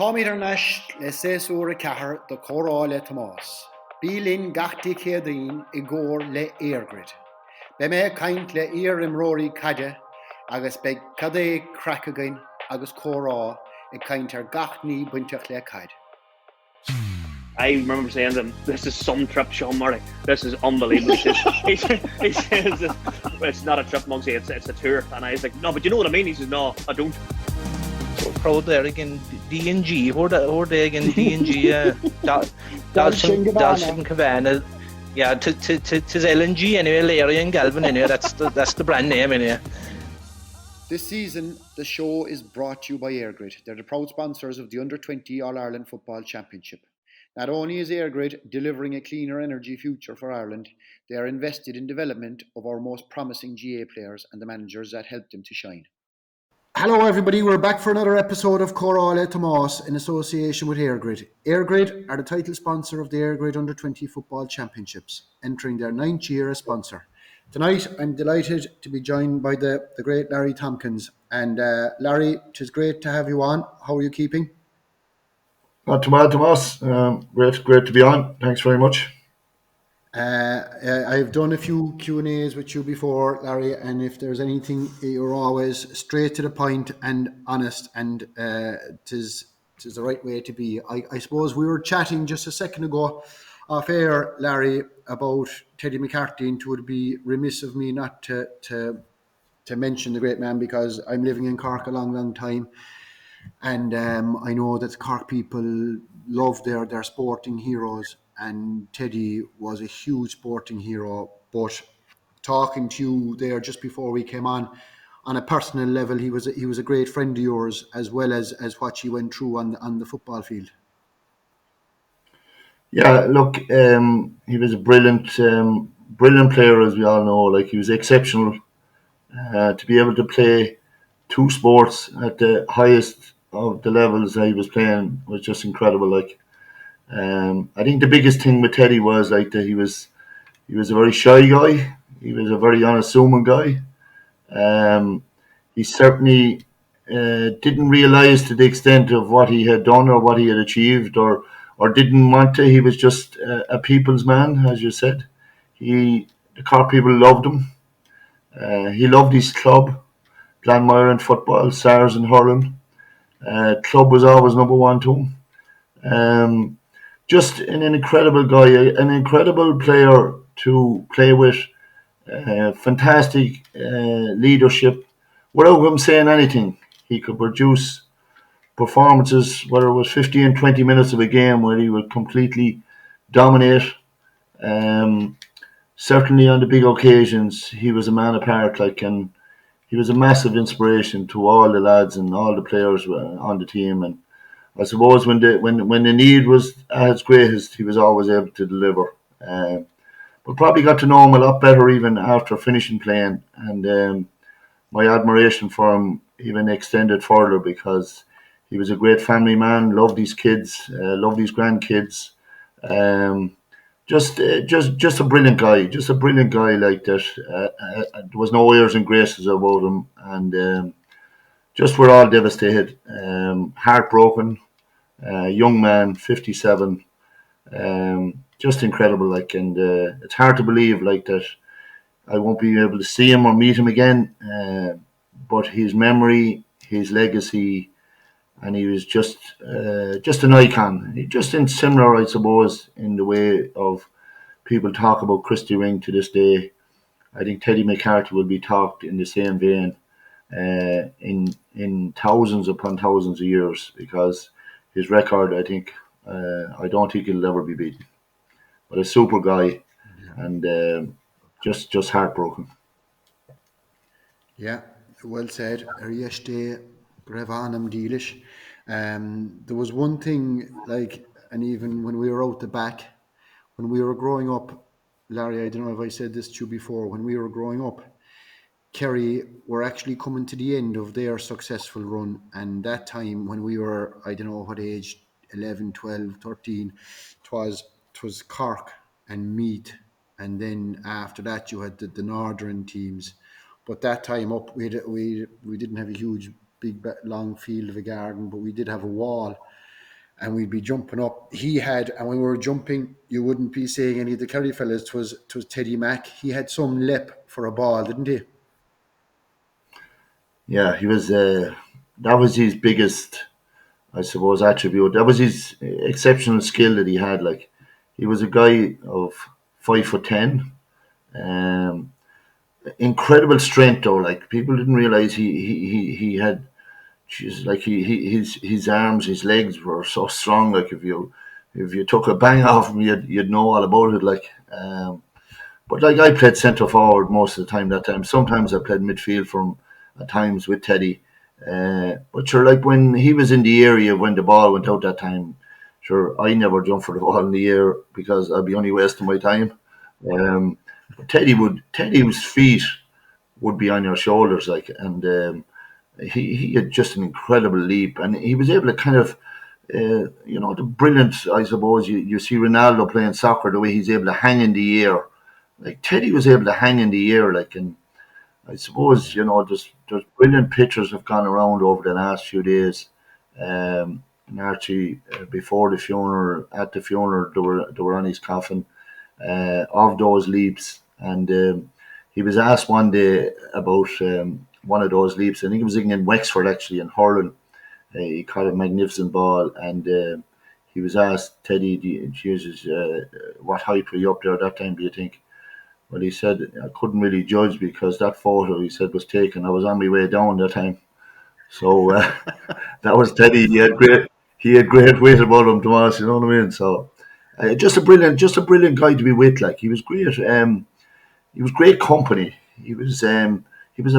Comhrá Le Césúr Cahar the Comhrá Le Tomás. Bílin gachti céadaín I gcór le EIRGRID. Be me caint le imróí caide agus be cadé cracagain agus Comhrá I caint gachní buinteach le caid. I remember saying to him, "This is some trip, Sean Murray. This is unbelievable." he says, "It's not a trip, Mugsy. It's a tour." And I was like, "No, but you know what I mean?" He says, "No, I don't." So proud there again, D&G. Who're there again, D&G. Dalshin Cabana. Yeah, to LNG anyway. Larry and Galvin anyway. That's the brand name anyway. This season, the show is brought to you by EIRGRID. They're the proud sponsors of the Under-20 All-Ireland Football Championship. Not only is EIRGRID delivering a cleaner energy future for Ireland, they are invested in development of our most promising GA players and the managers that help them to shine. Hello everybody, we're back for another episode of Comhrá Le Tomás in association with EIRGRID. EIRGRID are the title sponsor of the EIRGRID Under-20 Football Championships, entering their 9th year as sponsor. Tonight, I'm delighted to be joined by the great Larry Tompkins. And Larry, it is great to have you on. How are you keeping? Not too bad, Tomas. Great to be on. Thanks very much. I've done a few Q&As with you before, Larry, and if there's anything, you're always straight to the point and honest, and it is the right way to be. I suppose we were chatting just a second ago off air, Larry, about Teddy McCarthy, and it would be remiss of me not to mention the great man, because I'm living in Cork a long time. And I know that Cork people love their sporting heroes, and Teddy was a huge sporting hero. But talking to you there just before we came on a personal level, he was a great friend of yours, as well as what he went through on the football field. Yeah, look, he was a brilliant player, as we all know. Like, he was exceptional to be able to play two sports at the highest of the levels that he was playing was just incredible. Like, I think the biggest thing with Teddy was like that he was a very shy guy. He was a very unassuming guy. He certainly didn't realise to the extent of what he had done or what he had achieved, or didn't want to. He was just a people's man, as you said. The Cork people loved him. He loved his club, Glanmire in football, SARS in hurling. Club was always number one to him. Just an incredible guy, an incredible player to play with. Fantastic leadership. Without him saying anything, he could produce performances, whether it was 50 and 20 minutes of a game, where he would completely dominate. Certainly on the big occasions, he was a man apart. And he was a massive inspiration to all the lads and all the players on the team. And I suppose when the need was at its greatest, he was always able to deliver. But probably got to know him a lot better even after finishing playing. And my admiration for him even extended further, because he was a great family man, loved his kids, loved his grandkids. Just a brilliant guy, like that. There was no airs and graces about him, and just we're all devastated, heartbroken. Young man, 57, just incredible. Like, and it's hard to believe like that I won't be able to see him or meet him again. But his memory, his legacy, and he was just an icon. Just in similar, I suppose, in the way of people talk about Christy Ring to this day. I think Teddy McCarthy will be talked in the same vein in thousands upon thousands of years, because his record, I don't think it'll ever be beaten. But a super guy, and just heartbroken. Yeah, well said. There was one thing, like, and even when we were out the back, when we were growing up, Larry, I don't know if I said this to you before, when we were growing up, Kerry were actually coming to the end of their successful run. And that time when we were, I don't know what age, 11, 12, 13, it was Cork and Meath. And then after that, you had the northern teams. But that time up, we didn't have a huge, big, long field of a garden, but we did have a wall. and we'd be jumping up. He had, and when we were jumping, you wouldn't be saying any of the Kerry fellas. Twas Teddy Mack. He had some lip for a ball, didn't he? Yeah, he was. That was his biggest, I suppose, attribute. That was his exceptional skill that he had. Like, he was a guy of 5'10". Incredible strength though. Like, people didn't realize he had. Jeez, like his arms, his legs were so strong. Like, if you took a bang off him, you'd know all about it. Like, but like, I played centre forward most of the time. That time, sometimes I played midfield from at times with Teddy. But sure, like, when he was in the area when the ball went out that time, sure, I never jumped for the ball in the air because I'd be only wasting my time. Um, but Teddy's feet would be on your shoulders, like, and he had just an incredible leap, and he was able to kind of, the brilliant, I suppose, you see Ronaldo playing soccer, the way he's able to hang in the air. Like, Teddy was able to hang in the air, like, and I suppose, there's brilliant pictures have gone around over the last few days. And actually, before the funeral, at the funeral, they were on his coffin, of those leaps. And he was asked one day about one of those leaps. I think it was in Wexford, actually, in hurling. He caught a magnificent ball, and he was asked, Teddy, Jesus, what height were you up there at that time, do you think? Well, he said, I couldn't really judge because that photo, he said, was taken. I was on my way down that time. So that was Teddy. He had great weight about him, Tomas. You know what I mean? So just a brilliant guy to be with. Like, he was great. He was great company. He was a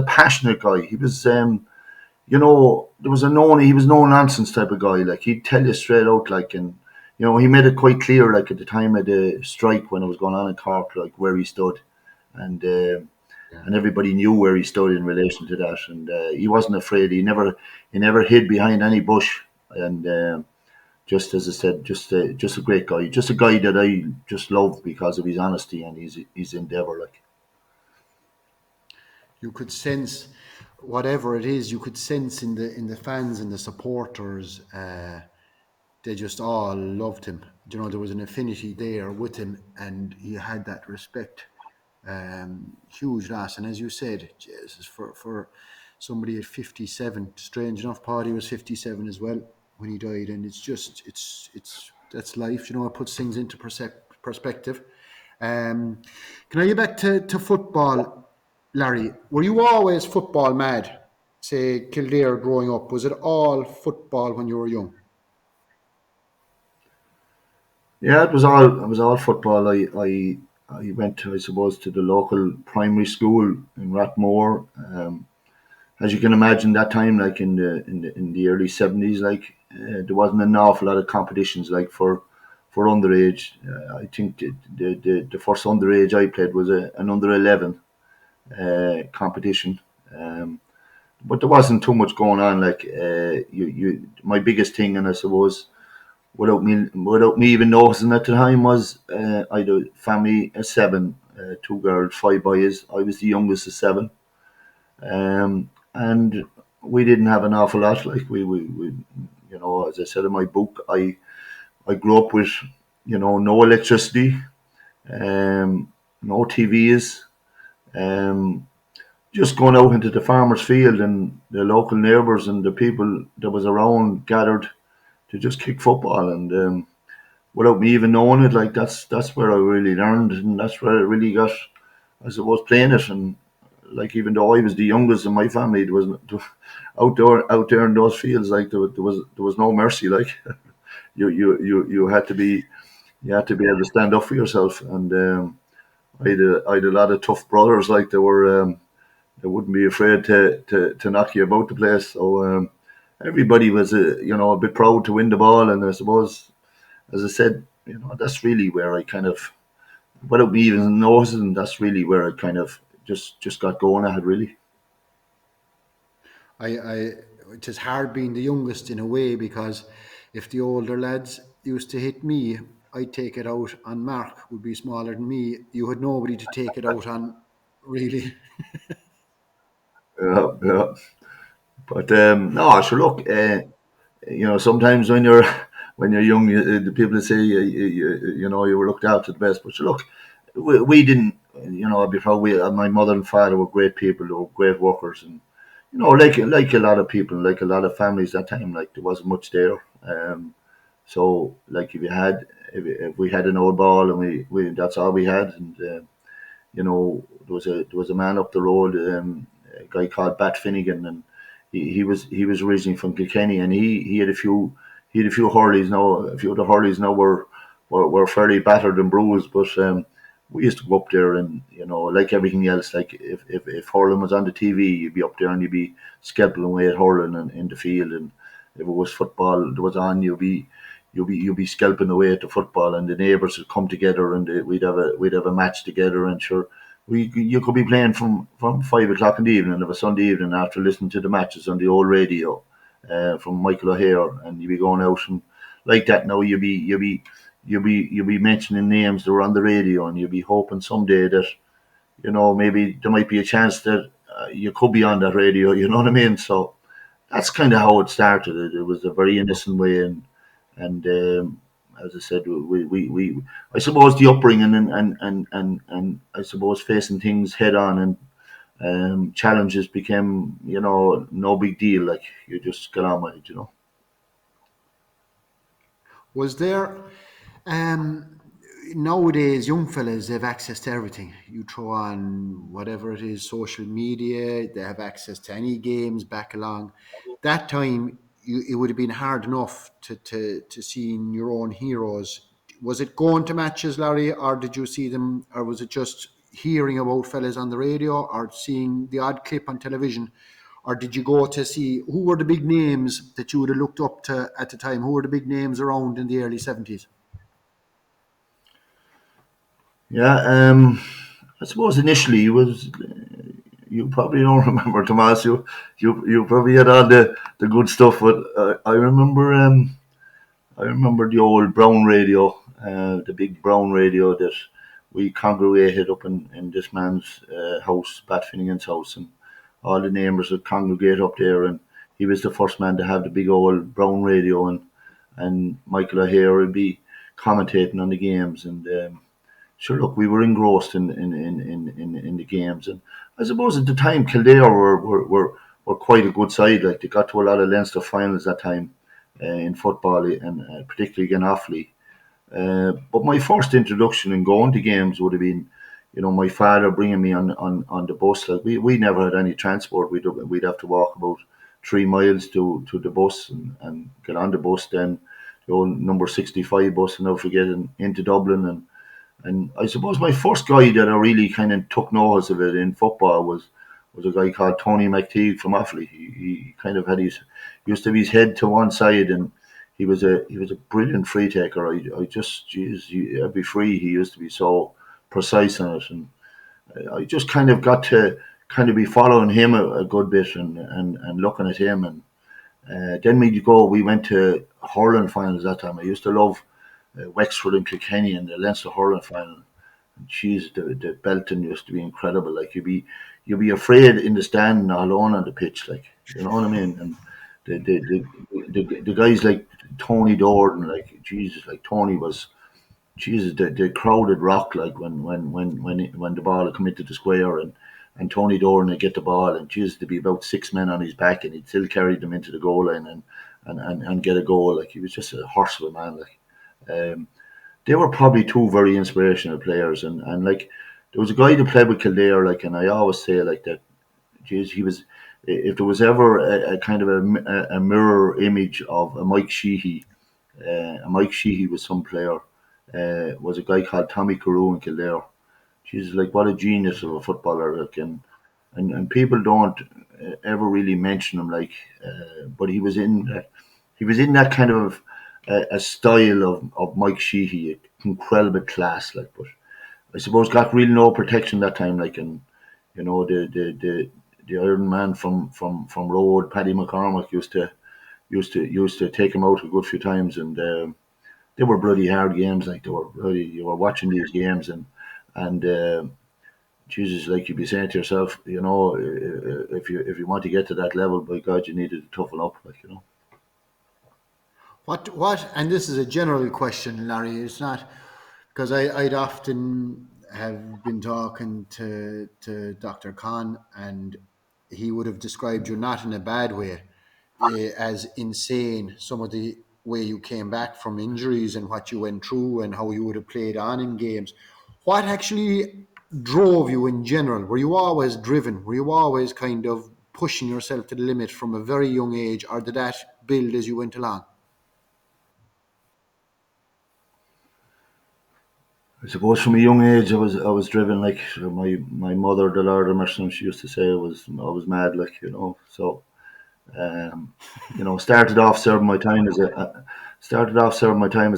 passionate guy. He was he was no nonsense type of guy. Like, he'd tell you straight out, like, and he made it quite clear, like, at the time of the strike when it was going on in Cork, like, where he stood, and everybody knew where he stood in relation to that, and he wasn't afraid. He never hid behind any bush, and just as I said, just a great guy, just a guy that I just love because of his honesty and his endeavour, like. You could sense whatever it is. You could sense in the fans and the supporters. They just all loved him. There was an affinity there with him, and he had that respect. Huge loss, and as you said, Jesus, for somebody at 57, strange enough, Paddy was 57 as well when he died, and it's that's life. It puts things into perspective. Can I get back to football, Larry? Were you always football mad? Say Kildare growing up, was it all football when you were young? Yeah, it was all football. I went, I suppose, to the local primary school in Rathmore. As you can imagine, that time, like, in the early 70s, like, there wasn't an awful lot of competitions, like, for underage. I think the first underage I played was an under 11 competition. But there wasn't too much going on. Like, my biggest thing, and I suppose, without me even noticing at the time, was I had a family of seven, two girls, five boys. I was the youngest of seven, and we didn't have an awful lot. Like, we as I said in my book, I grew up with no electricity, no TVs, just going out into the farmer's field, and the local neighbours and the people that was around gathered to just kick football, and without me even knowing it, like, that's where I really learned, and that's where I really got, I suppose, playing it. And, like, even though I was the youngest in my family, there was out there in those fields, like, there was no mercy. Like, you had to be able to stand up for yourself, and I had a lot of tough brothers, like, they wouldn't be afraid to knock you about the place. So everybody was a bit proud to win the ball, and I suppose, as I said, that's really where I kind of, without me even noticing, that's really where I kind of just got going at it, really. It is hard being the youngest in a way, because if the older lads used to hit me, I'd take it out on Mark, who'd be smaller than me. You had nobody to take it out on, really. Yeah. But no, sure. Look, sometimes when you're when you're young, the people say you know you were looked after the best. But look, we didn't. You know, before my mother and father were great people, they were great workers, and you know, like a lot of people, like a lot of families that time, like there wasn't much there. So like if we had an old ball and we that's all we had, and you know there was a man up the road, a guy called Bat Finnegan, and he was originally from Kilkenny, and he had a few hurleys now. A few of the hurleys now were fairly battered and bruised, but we used to go up there, and you know, like everything else, like if hurling was on the TV, you'd be up there and you'd be scalping away at hurling in the field, and if it was football that was on, you'll be scalping away at the football, and the neighbours would come together, and we'd have a match together, and sure, you could be playing from 5 o'clock in the evening of a Sunday evening after listening to the matches on the old radio from Michael O'Hare, and you'd be going out and like that. Now you'll be mentioning names that were on the radio, and you'll be hoping someday that you know maybe there might be a chance that you could be on that radio. You know what I mean? So that's kind of how it started. It was a very innocent way, and as I said, we I suppose the upbringing and I suppose facing things head on and challenges became you know no big deal. Like you just get on with it, you know. Was there um, nowadays young fellas have access to everything. You throw on whatever it is, social media. They have access to any games back along. That time, it would have been hard enough to seeing your own heroes. Was it going to matches, Larry, or did you see them, or was it just hearing about fellas on the radio, or seeing the odd clip on television? Or did you go to see who were the big names that you would have looked up to at the time? Who were the big names around in the early 70s? Yeah, I suppose initially it was. You probably don't remember Tomas. You probably had all the good stuff, but I remember the old brown radio, the big brown radio that we congregated up in this man's house, Bat Finnegan's house, and all the neighbours would congregate up there, and he was the first man to have the big old brown radio, and Michael O'Hare would be commentating on the games, and sure, look, we were engrossed in the games, and I suppose at the time Kildare were quite a good side. Like they got to a lot of Leinster finals that time in football, and particularly again Offaly. But my first introduction in going to games would have been, you know, my father bringing me on the bus. Like we never had any transport. We'd have to walk about 3 miles to the bus and get on the bus. Then the old number 65 bus, and never forgetting into Dublin. And I suppose my first guy that I really kind of took notice of it in football was a guy called Tony McTeague from Offaly. He kind of had used to have his head to one side, and he was a brilliant free taker. I just, geez, every free he used to be so precise on it, and I just kind of got to kind of be following him a good bit and looking at him, and then we went to hurling finals that time. I used to love Wexford and Kilkenny in the Leinster hurling final. And geez, the belting used to be incredible. Like you'd be afraid in the stand alone on the pitch, like you know what I mean. And the guys like Tony Dorden, like Jesus, like Tony was Jesus. The crowd would rock like when the ball would come into the square, and Tony Dorden would get the ball, and Jesus, there'd be about 6 men on his back, and he'd still carry them into the goal line and get a goal. Like he was just a horse of a man. Like they were probably two very inspirational players, and like there was a guy that played with Kildare, like, and I always say like that. Geez, he was. If there was ever a kind of a mirror image of a Mike Sheehy was some player. Was a guy called Tommy Carew in Kildare. She's like what a genius of a footballer, like, and people don't ever really mention him, like, but he was in that kind of a style of Mike Sheehy, incredible class, like, but I suppose got really no protection that time, like, and you know the Iron Man from Road, Paddy McCormack used to take him out a good few times, and they were bloody hard games. Like they were bloody, you were watching these games, and Jesus, like you'd be saying to yourself, you know, if you want to get to that level, by God, you needed to toughen up, like you know. What, and this is a general question, Larry, it's not, because I'd often have been talking to Dr. Khan, and he would have described you not in a bad way, as insane, some of the way you came back from injuries and what you went through and how you would have played on in games. What actually drove you in general? Were you always driven? Were you always kind of pushing yourself to the limit from a very young age, or did that build as you went along? I suppose from a young age, I was driven like my mother, the Lord of Mercy, she used to say I was mad, like, So um, started off serving my time as a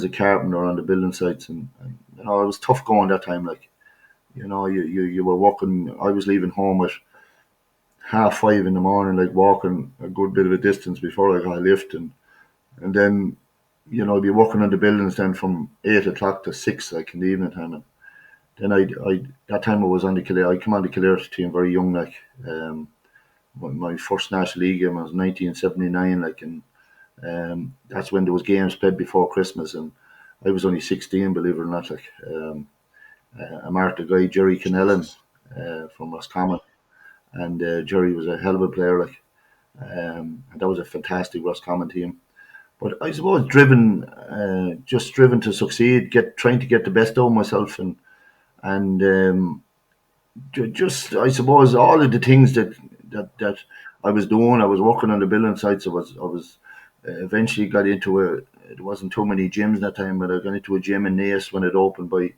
carpenter on the building sites, and it was tough going that time. Like, you were walking. I was leaving home at 5:30 in the morning, like walking a good bit of a distance before I got a lift, and then I'd be working on the buildings then from 8 o'clock to 6, like in the evening time. And then I that time I was on the Kildare. I came on the Kildare team very young, like. My first National League game was 1979, like, and that's when there was games played before Christmas, and I was only 16, believe it or not. Like, I marked a guy, Jerry Kennellan, from Roscommon, and Jerry was a hell of a player, like, and that was a fantastic Roscommon team. But I suppose just driven to succeed, trying to get the best out of myself, and just I suppose all of the things that I was doing. I was working on the building sites. I was eventually got into it wasn't too many gyms that time, but I got into a gym in Naas when it opened by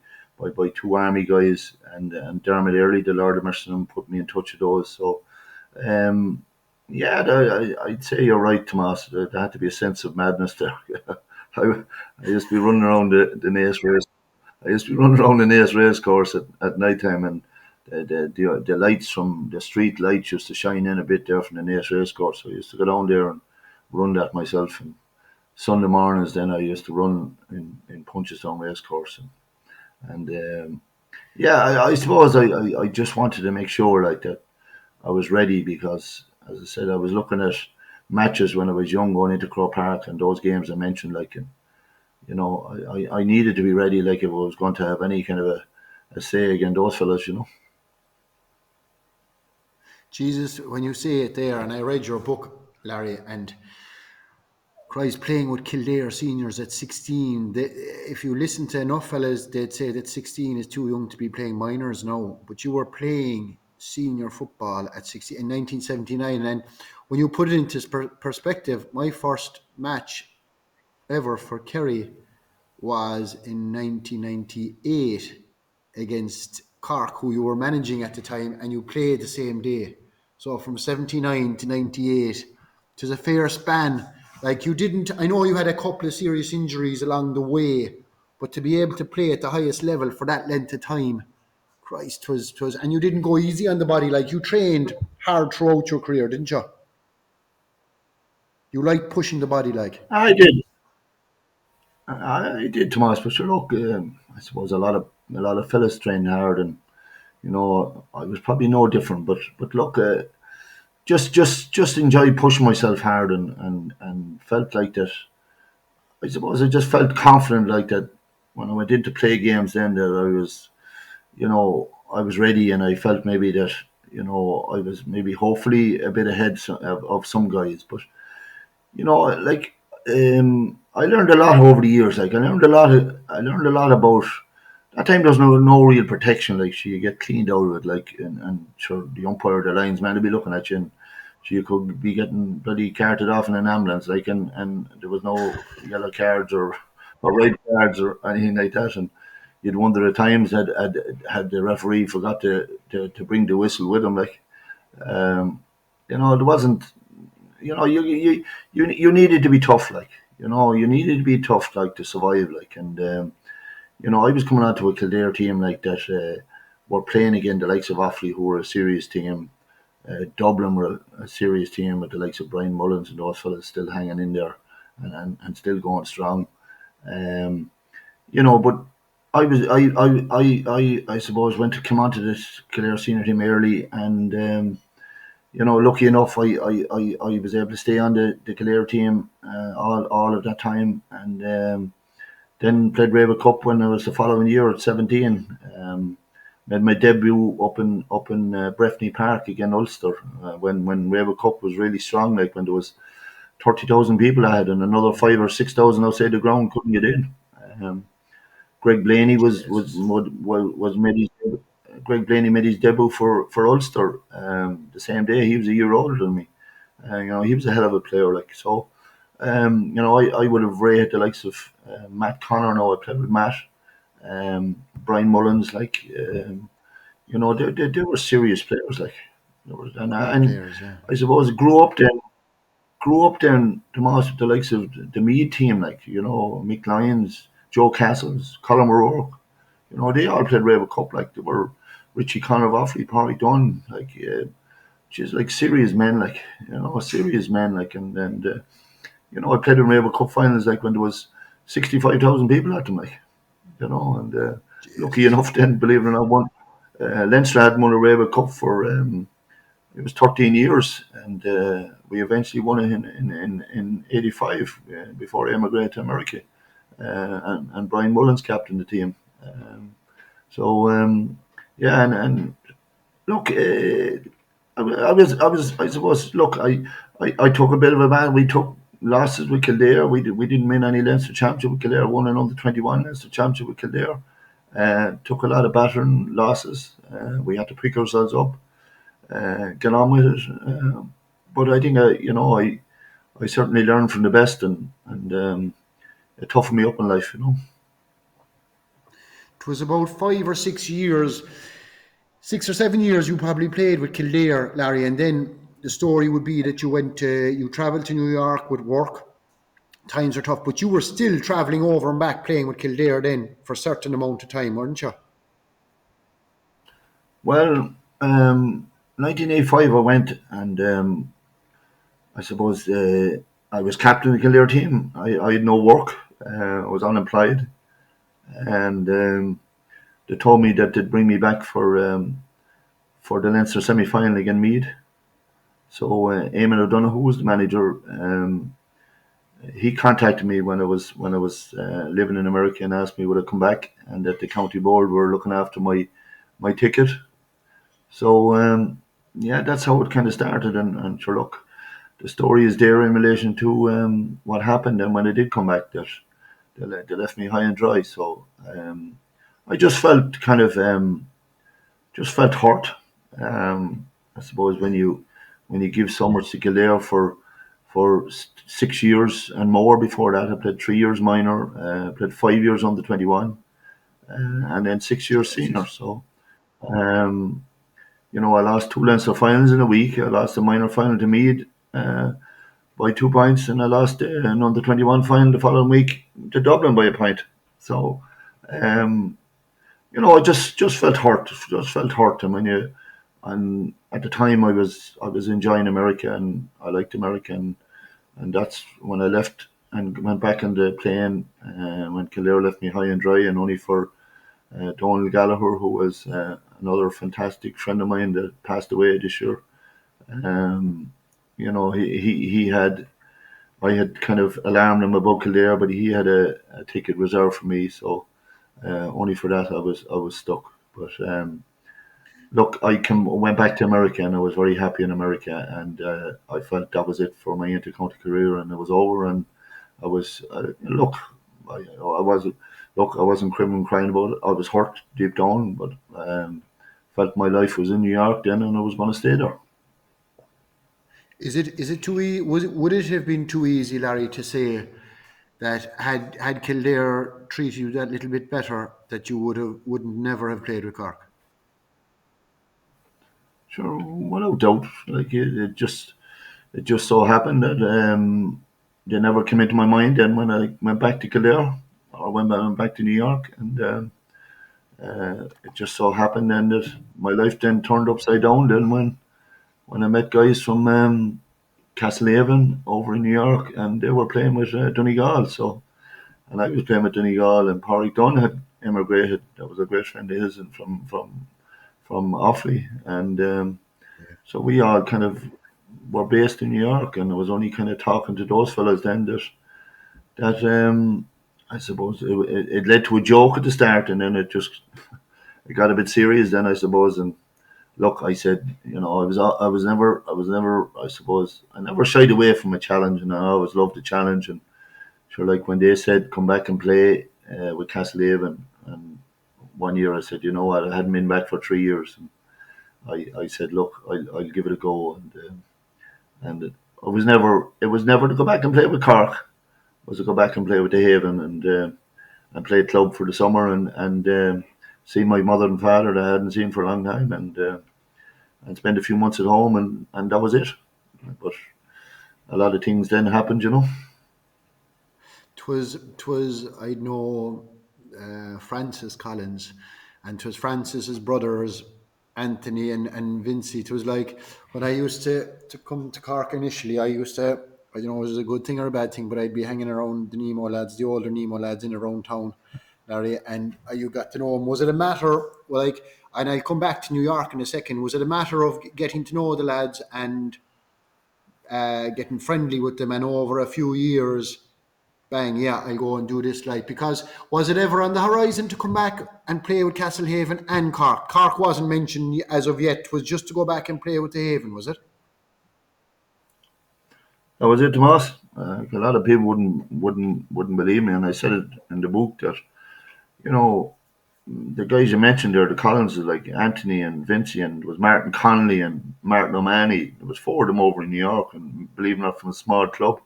two army guys, and Dermot Early, the Lord of Mercy, put me in touch with those. So um, yeah, I'd say you're right, Tomas. There had to be a sense of madness there. I used to be running around the Naas race. I used to be running around the Naas race course at night time, and the lights from the street lights used to shine in a bit there from the Naas race course. So I used to go down there and run that myself. And Sunday mornings, then I used to run in Punchestown race course, and yeah, I suppose I just wanted to make sure like that I was ready, because, as I said, I was looking at matches when I was young going into Croke Park and those games I mentioned, like, and I needed to be ready, like, if I was going to have any kind of a say against those fellas. Jesus, when you say it there, and I read your book, Larry, and Christ, playing with Kildare seniors at 16. If you listen to enough fellas, they'd say that 16 is too young to be playing minors now. But you were playing senior football at 16 in 1979. And when you put it into perspective, my first match ever for Kerry was in 1998 against Cork, who you were managing at the time, and you played the same day. So from 79 to 98, it was a fair span. Like, you didn't, I know you had a couple of serious injuries along the way, but to be able to play at the highest level for that length of time, Christ, twas, and you didn't go easy on the body. Like, you trained hard throughout your career, didn't you? You liked pushing the body, like. I did. I did, Tomas. But sure, look, I suppose a lot of fellas trained hard, and I was probably no different. But look, just enjoy pushing myself hard, and felt like that. I suppose I just felt confident like that when I went into play games. Then that I was ready, and I felt maybe that I was maybe hopefully a bit ahead of some guys. But like, I learned a lot over the years. Like, I learned a lot about that time. There's no real protection. Like, so you get cleaned out of it. Like, and sure, the umpire, the linesman will be looking at you, and so you could be getting bloody carted off in an ambulance. Like, and there was no yellow cards or red cards or anything like that. And you'd wonder at times had the referee forgot to bring the whistle with him. Like, there wasn't. You needed to be tough, like, you needed to be tough, like, to survive, like, and I was coming onto a Kildare team like that, were playing again the likes of Offaly, who were a serious team. Dublin were a serious team with the likes of Brian Mullins and those fellas still hanging in there, and still going strong. Um, but I suppose went to come onto this Kildare senior team early, and lucky enough, I was able to stay on the Kildare team all of that time, and then played Raven Cup when I was the following year at 17. Made my debut up in Breffni Park against Ulster when Raven Cup was really strong, like when there was 30,000 people I had and another 5,000 or 6,000 outside the ground couldn't get in. Greg Blaney made his debut for Ulster the same day. He was a year older than me. He was a hell of a player. Like so, I would have rated the likes of Matt Connor. Now I played with Matt, Brian Mullins. Like they were serious players. Like and Players, yeah. I suppose grew up then, Tomas, with the likes of the Meath team, like Mick Lyons, Joe Castles, Colin O'Rourke. They all played Raven Cup. Like they were Richie Connor Offaly, Parry Dunn, like just like serious men, like serious men, like and I played in Raven Cup finals like when there was 65,000 people at them, like and lucky enough then, believe it or not, Leinster hadn't won a Raven Cup for it was 13 years, and we eventually won it in '85 before I emigrated to America, and Brian Mullins captained the team. Yeah, and look, I suppose. Look, I took a bit of a bad. We took losses with Kildare. We didn't win any Leinster championship with Kildare. Won an under-21 Leinster championship with Kildare. Took a lot of battering losses. We had to pick ourselves up, get on with it. But I think I certainly learned from the best, and it toughened me up in life. It was about 5 or 6 years, 6 or 7 years you probably played with Kildare, Larry, and then the story would be that you travelled to New York with work. Times are tough, but you were still travelling over and back playing with Kildare then for a certain amount of time, weren't you? Well, 1985 I went, and I suppose I was captain of the Kildare team. I had no work. I was unemployed, and they told me that they'd bring me back for the Leinster semi-final against Meath. So Eamon O'Donoghue was the manager. He contacted me when I was living in America and asked me would I come back, and that the county board were looking after my ticket. So yeah, that's how it kind of started. And sure, look, the story is there in relation to what happened, and when I did come back, that they left me high and dry. So I just felt kind of just felt hurt. I suppose when you give so much to Kildare for 6 years and more before that, I played 3 years minor, played 5 years under 21, and then 6 years senior. So I lost 2 Leinster finals in a week. I lost a minor final to Meath by 2 points, and I lost an under 21 final the following week to Dublin by a point. So I just felt hurt. And at the time I was enjoying America, and I liked America, and that's when I left and went back on the plane when Kildare left me high and dry, and only for Donald Gallagher, who was another fantastic friend of mine that passed away this year. He had, I had kind of alarmed him about Kildare, but he had a ticket reserved for me, so only for that I was stuck. But look, went back to America, and I was very happy in America, and I felt that was it for my intercounty career, and it was over. And I was I wasn't crying about it. I was hurt deep down, but felt my life was in New York then, and I was going to stay there. Is it too easy? Would it have been too easy, Larry, to say that had Kildare treated you that little bit better, that you would never have played with Cork? Sure, without doubt. Like it just so happened that they never came into my mind. Then when I went back to Kildare, or when I went back to New York, and it just so happened then that my life then turned upside down. Then when I met guys from Castlehaven over in New York, and they were playing with Donegal. So, and I was playing with Donegal, and Parry Dunn had emigrated. That was a great friend of his, and from Offaly, and So we all kind of were based in New York, and I was only kind of talking to those fellas then that I suppose it led to a joke at the start, and then it got a bit serious then, I suppose. And look, I said, I suppose, I never shied away from a challenge, and I always loved the challenge. And sure, like when they said come back and play with Castlehaven, and one year I said, you know what, I hadn't been back for 3 years, and I said, look, I'll give it a go, and it was never to go back and play with Cork. It was to go back and play with the Haven and play club for the summer and see my mother and father that I hadn't seen for a long time, and spend a few months at home, and that was it. But a lot of things then happened, you know. Twas I know Francis Collins, and 'twas Francis's brothers Anthony and Vincy. It was like when I used to come to Cork initially, I used to, I don't know, it was a good thing or a bad thing, but I'd be hanging around the Nemo lads, the older Nemo lads in around town, Larry, and you got to know them. Was it a matter, like, and I'll come back to New York in a second, was it a matter of getting to know the lads and getting friendly with them, and over a few years, bang, yeah, I'll go and do this, like, because was it ever on the horizon to come back and play with Castlehaven and Cork? Cork wasn't mentioned as of yet, it was just to go back and play with the Haven, was it? That was it, Tomas. A lot of people wouldn't believe me, and I said it in the book that, you know, the guys you mentioned there, the Collins, like Anthony and Vincy, and it was Martin Connolly and Martin O'Mahony. There was four of them over in New York, and believe it or not, from a small club,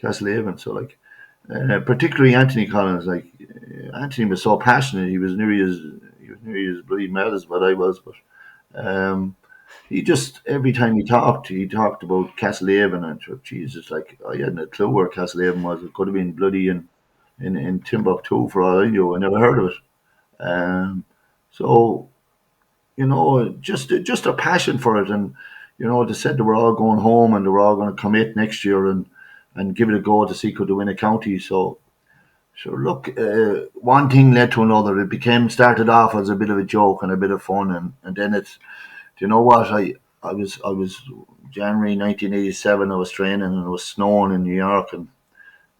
Castlehaven. So like, particularly Anthony Collins, like Anthony was so passionate. He was nearly as bloody mad as what I was, but he just every time he talked about Castlehaven, and Jesus, like I hadn't a clue where Castlehaven was. It could have been bloody in Timbuktu for all I knew. I never heard of it. So you know, just a passion for it, and you know, they said they were all going home and they were all going to commit next year and give it a go to see could they win a county. So sure, look, one thing led to another. It started off as a bit of a joke and a bit of fun, and then it's, do you know what, I was January 1987. I was training and it was snowing in New York, and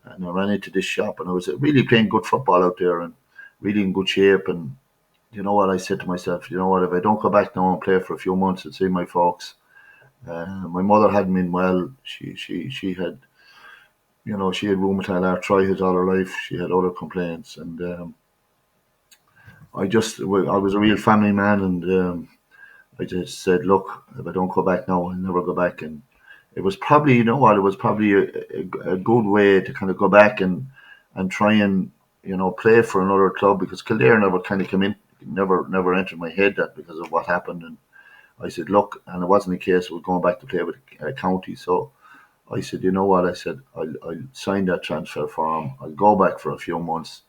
I ran into this shop, and I was really playing good football out there and really in good shape. And you know what, I said to myself, you know what, if I don't go back now and play for a few months and see my folks, my mother hadn't been well. She had, you know, she had rheumatoid arthritis all her life. She had other complaints, and I was a real family man, and I just said, look, if I don't go back now, I'll never go back. And it was probably, you know what, it was probably a good way to kind of go back and try and, you know, play for another club, because Kildare never kind of came in, never entered my head that because of what happened. And I said, look, and it wasn't the case of going back to play with a county. So I said, you know what, I said, I'll sign that transfer form. I'll go back for a few months.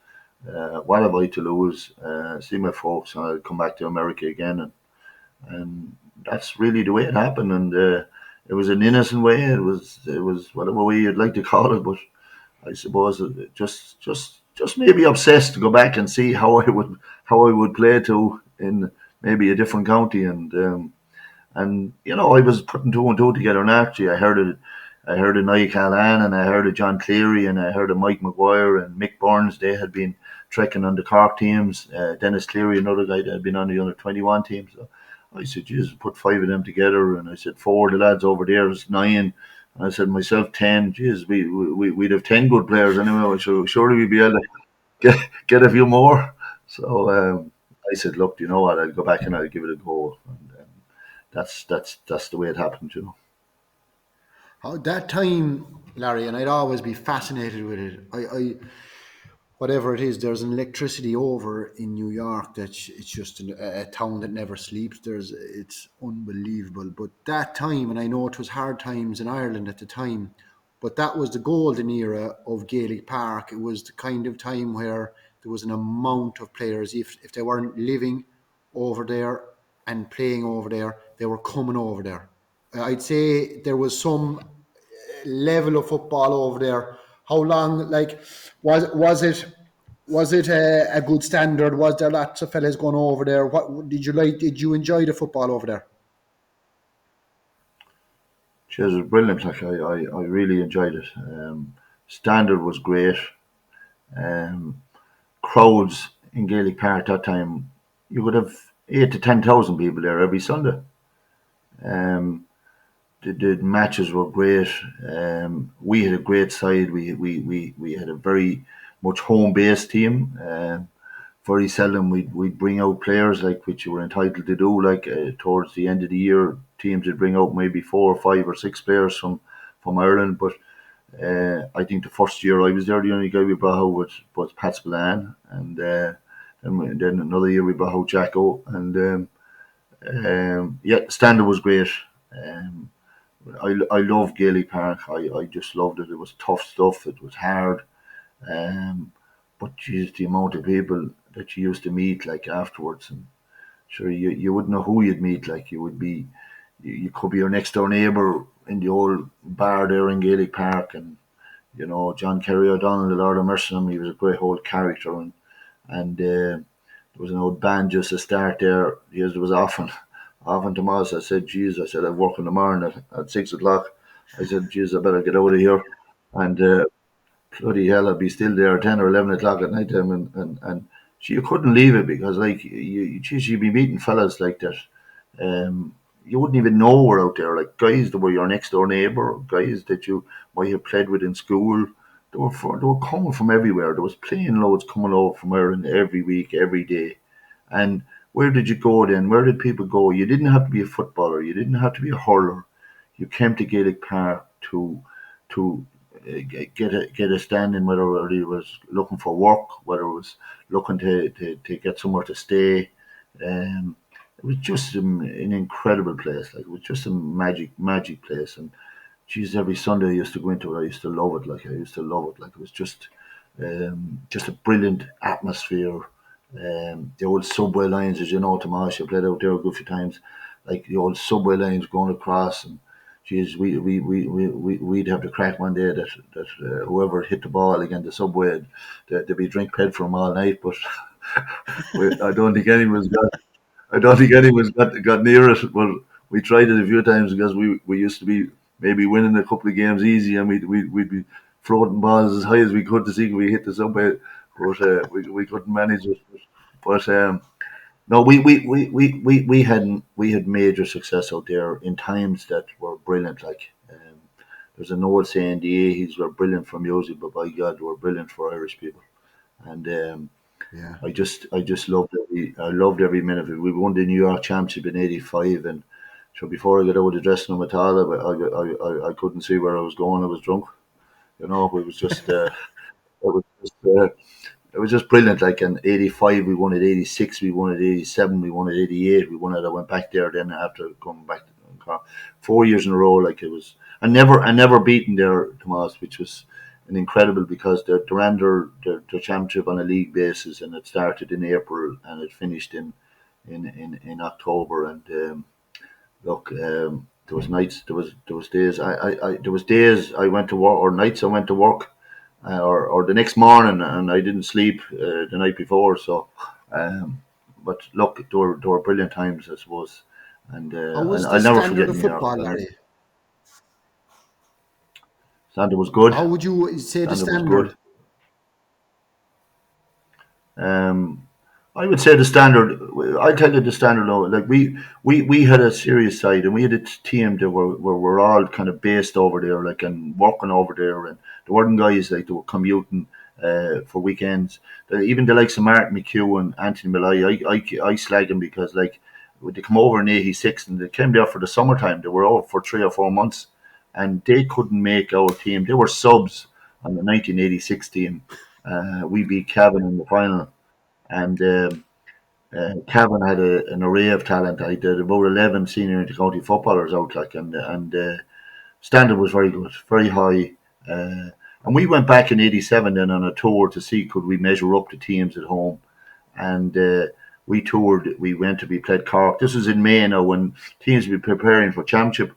What have I to lose? See my folks, and I'll come back to America again. And that's really the way it happened. And it was an innocent way. It was whatever way you'd like to call it. But I suppose it just maybe obsessed to go back and see how I would play to in maybe a different county. And you know, I was putting two and two together naturally. I heard of Niall Callahan, and I heard of John Cleary, and I heard of Mike Maguire and Mick Burns. They had been trekking on the Cork teams. Dennis Cleary, another guy that had been on the under 21 team. So I said, Jesus, put five of them together. And I said, four of the lads over there is 9. And I said, myself 10. Jeez, we'd have 10 good players anyway. So surely we'd be able to get a few more. So I said, look, you know what? I'll go back and I'll give it a go. And that's the way it happened, you know. How that time, Larry, and I'd always be fascinated with it. I whatever it is, there's an electricity over in New York it's just a town that never sleeps. It's unbelievable. But that time, and I know it was hard times in Ireland at the time, but that was the golden era of Gaelic Park. It was the kind of time where there was an amount of players. If they weren't living over there and playing over there, they were coming over there. I'd say there was some level of football over there. How long, like, was it a good standard? Was there lots of fellas going over there? What did you like? Did you enjoy the football over there? It was brilliant. Like I really enjoyed it. Standard was great. Um, Crowds in Gaelic Park that time, you would have 8 to 10,000 people there every Sunday. Um, the matches were great. We had a great side. We had a very much home based team. Very seldom we'd bring out players like which you were entitled to do. Like towards the end of the year, teams would bring out maybe 4 or 5 or 6 players from Ireland. But I think the first year I was there, the only guy we brought out was Pat Spillane, and then another year we brought out Jacko, and yeah, the standard was great. Um, I love Gaelic Park. I just loved it. It was tough stuff. It was hard. Um, but geez, the amount of people that you used to meet like afterwards, and sure you wouldn't know who you'd meet. Like you could be your next door neighbour in the old bar there in Gaelic Park, and John Kerry O'Donnell, the Lord of mercy on him, he was a great old character, and there was an old band just to start there. Yes, there was often Tomas. I said, "Geez," I said, "I work in the morning at 6 o'clock." I said, "Geez, I better get out of here." And bloody hell, I'd be still there 10 or 11 o'clock at night time, and you couldn't leave it because like geez, you'd be meeting fellas like that. You wouldn't even know were out there, like guys that were your next door neighbour, guys that you might have played with in school. They were coming from everywhere. There was plane loads coming over from Ireland every week, every day. And where did you go then? Where did people go? You didn't have to be a footballer. You didn't have to be a hurler. You came to Gaelic Park to get a standing, whether he was looking for work, whether it was looking to get somewhere to stay. Um, it was just an incredible place. Like it was just a magic place. And geez, every Sunday I used to go into it. I used to love it. Like I used to love it. Like it was just a brilliant atmosphere. The old subway lines, as you know, Tomas, you played out there a good few times. Like the old subway lines going across, and geez, we'd have the crack one day that whoever hit the ball against the subway, there'd be drink paid for them all night. But I don't think anyone's got near it. But we tried it a few times because we used to be maybe winning a couple of games easy, and we'd be floating balls as high as we could to see if we hit the subway, but we couldn't manage it. But no, we had major success out there in times that were brilliant. Like there's an old saying, the 80s were brilliant for music, but by God, they were brilliant for Irish people. And Yeah. I just loved every minute of it. We won the New York Championship in '85, and so before I got out of the dressing room at all, I couldn't see where I was going. I was drunk. It was just it was just it was just brilliant. Like in '85, we won it. '86, we won it. '87, we won it. '88, we won it. I went back there then after coming back to Cork. 4 years in a row. Like it was, I never beaten there, Tomas, which was an incredible because they ran their championship on a league basis, and it started in April and it finished in October. And look, there was nights, there was days. There was days I went to work, or nights I went to work, or the next morning, and I didn't sleep the night before. So, but look, there were brilliant times, I suppose, and How was I'll the never standard forget of New York. football, Larry? Standard was good. How would you say the Standard was standard? good. Um, I would say the standard. I tell you the standard. Though, like we had a serious side, and we had a team that were all kind of based over there, like and working over there, and there weren't guys like they were commuting for weekends. Even the likes of Martin McHugh and Anthony Malloy, I slag them because like they come over in '86 and they came there for the summertime. They were over for 3 or 4 months, and they couldn't make our team. They were subs on the 1986 team. We beat Cavan in the final, and Cavan had an array of talent. I did about 11 senior intercounty footballers out, like, and standard was very good, very high. And we went back in '87 then on a tour to see could we measure up to teams at home, and we toured. We went to be played Cork. This was in May now when teams were preparing for championship.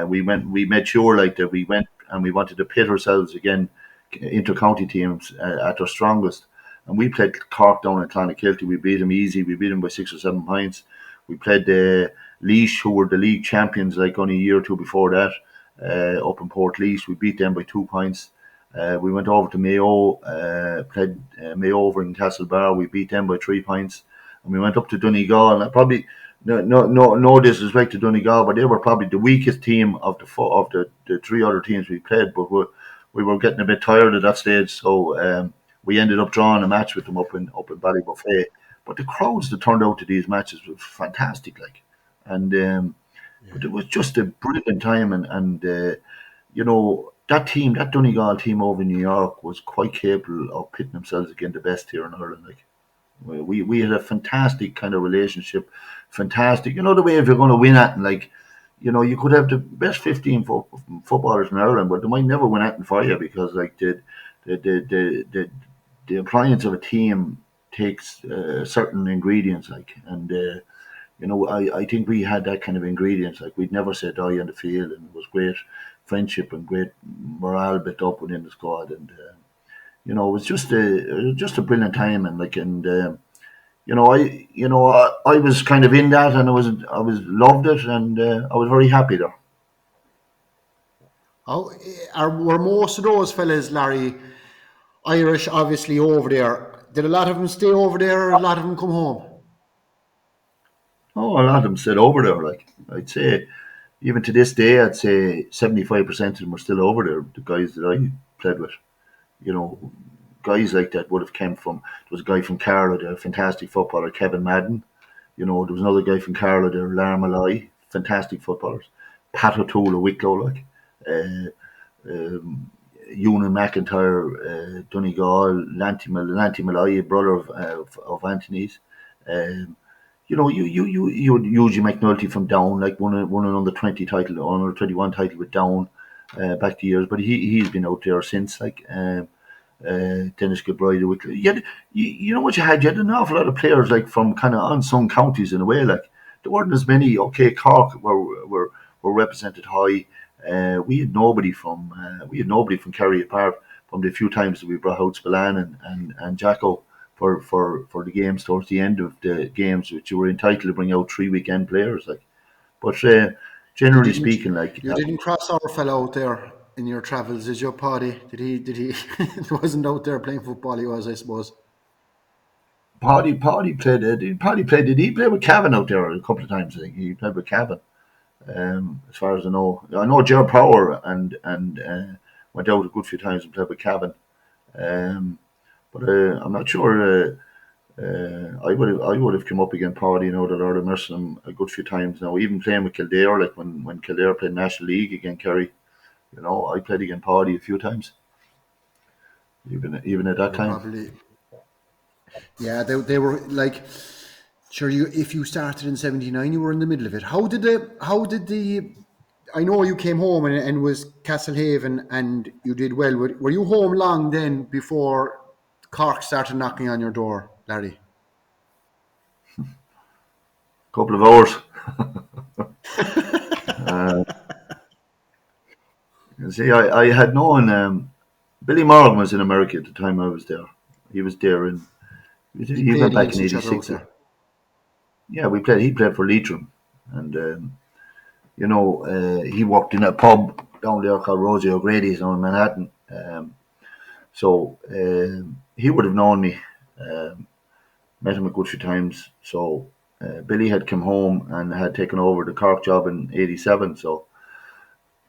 We made sure like that we went and we wanted to pit ourselves again, inter-county teams at their strongest. And we played Cork down in Clonakilty. We beat them easy. We beat them by 6 or 7 points. We played Laois, who were the league champions like only a year or two before that. up in Port We beat them by 2 points. We went over to Mayo, played Mayo over in Castlebar. We beat them by 3 points, and we went up to Donegal. And probably no disrespect to Donegal, but they were probably the weakest team of the 3 other teams we played. But we were getting a bit tired at that stage, so we ended up drawing a match with them up in Ballybuffet. But the crowds that turned out to these matches were fantastic, and but it was just a brilliant time, and that team, that Donegal team over in New York, was quite capable of pitting themselves against the best here in Ireland. We had a fantastic kind of relationship, fantastic. The way if you're going to win at, you could have the best 15 footballers in Ireland, but they might never win at for you because the appliance of a team takes certain ingredients, and I think we had that kind of ingredients. We'd never say die on the field, and it was great friendship and great morale built up within the squad, and it was just a brilliant time, and I was kind of in that, and I was loved it, and I was very happy there. Were most of those fellas, Larry, Irish, obviously, over there? Did a lot of them stay over there, or a lot of them come home? Oh, a lot of them stayed over there. I'd say, even to this day, I'd say 75% of them are still over there. The guys that I played with, guys like that would have come from. There was a guy from Carlow there, a fantastic footballer, Kevin Madden. There was another guy from Carlow there, Lar Malloy, fantastic footballers. Pat O'Toole of Wicklow, Ewan McIntyre, Donegal, Lanty Malloy, brother of Anthony's. You Eugene McNulty from Down, won an under 20 title, under 21 title with Down back to years, but he's been out there since. Dennis Gilbride of Wicklow. You know what you had? You had an awful lot of players from kind of unsung counties in a way. There weren't as many. Okay, Cork were represented high. We had nobody from Kerry apart from the few times that we brought out Spillane and Jacko for the games towards the end of the games, which you were entitled to bring out 3 weekend players. But generally speaking, you didn't cross our fellow out there in your travels, is your Paddy? Did he wasn't out there playing football, he was, I suppose. Paddy played. Did he play with Cavan out there a couple of times? I think he played with Cavan. As far as I know Ger Power and went out a good few times and played with Cavan. But I'm not sure. I would have come up against Paddy, that I'd have missed him a good few times now. Even playing with Kildare, when Kildare played National League against Kerry. I played against Paddy a few times, even at that time. Probably. Yeah, they were sure. If you started in '79, you were in the middle of it. How did the? I know you came home and was Castlehaven, and you did well. Were you home long then before Cork started knocking on your door, Larry? Couple of hours. See, I had known Billy Morgan was in America at the time I was there. He was there he went back in '86. Yeah, we played. He played for Leitrim, and he worked in a pub down there called Rosie O'Grady's in Manhattan. So he would have known me. Met him a good few times. So Billy had come home and had taken over the Cork job in '87. So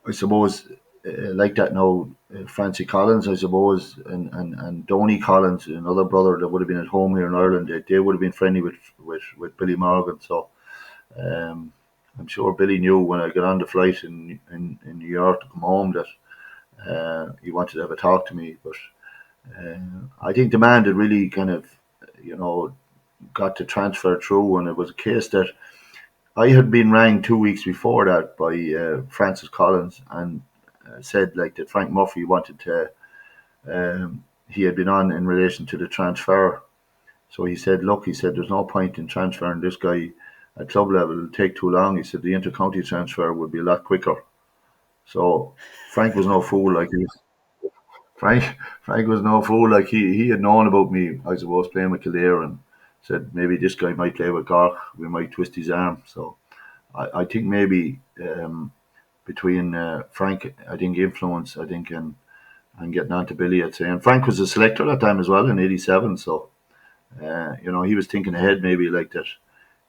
I suppose. Like that now, Francie Collins, I suppose, and Donny Collins, another brother that would have been at home here in Ireland, they would have been friendly with Billy Morgan. So I'm sure Billy knew when I got on the flight in New York to come home that he wanted to have a talk to me. But I think the man that really kind of, got to transfer through, and it was a case that I had been rang 2 weeks before that by Francis Collins and said that Frank Murphy wanted to, he had been on in relation to the transfer. So he said, there's no point in transferring this guy at club level. It'll take too long. He said the intercounty transfer would be a lot quicker. So Frank was no fool. Frank was no fool. He had known about me, I suppose, playing with Kildare, and said maybe this guy might play with Cork. We might twist his arm. So I think maybe between Frank, I think, influence, I think, and getting on to Billy, I'd say. And Frank was a selector at that time as well in '87, so he was thinking ahead, maybe like that.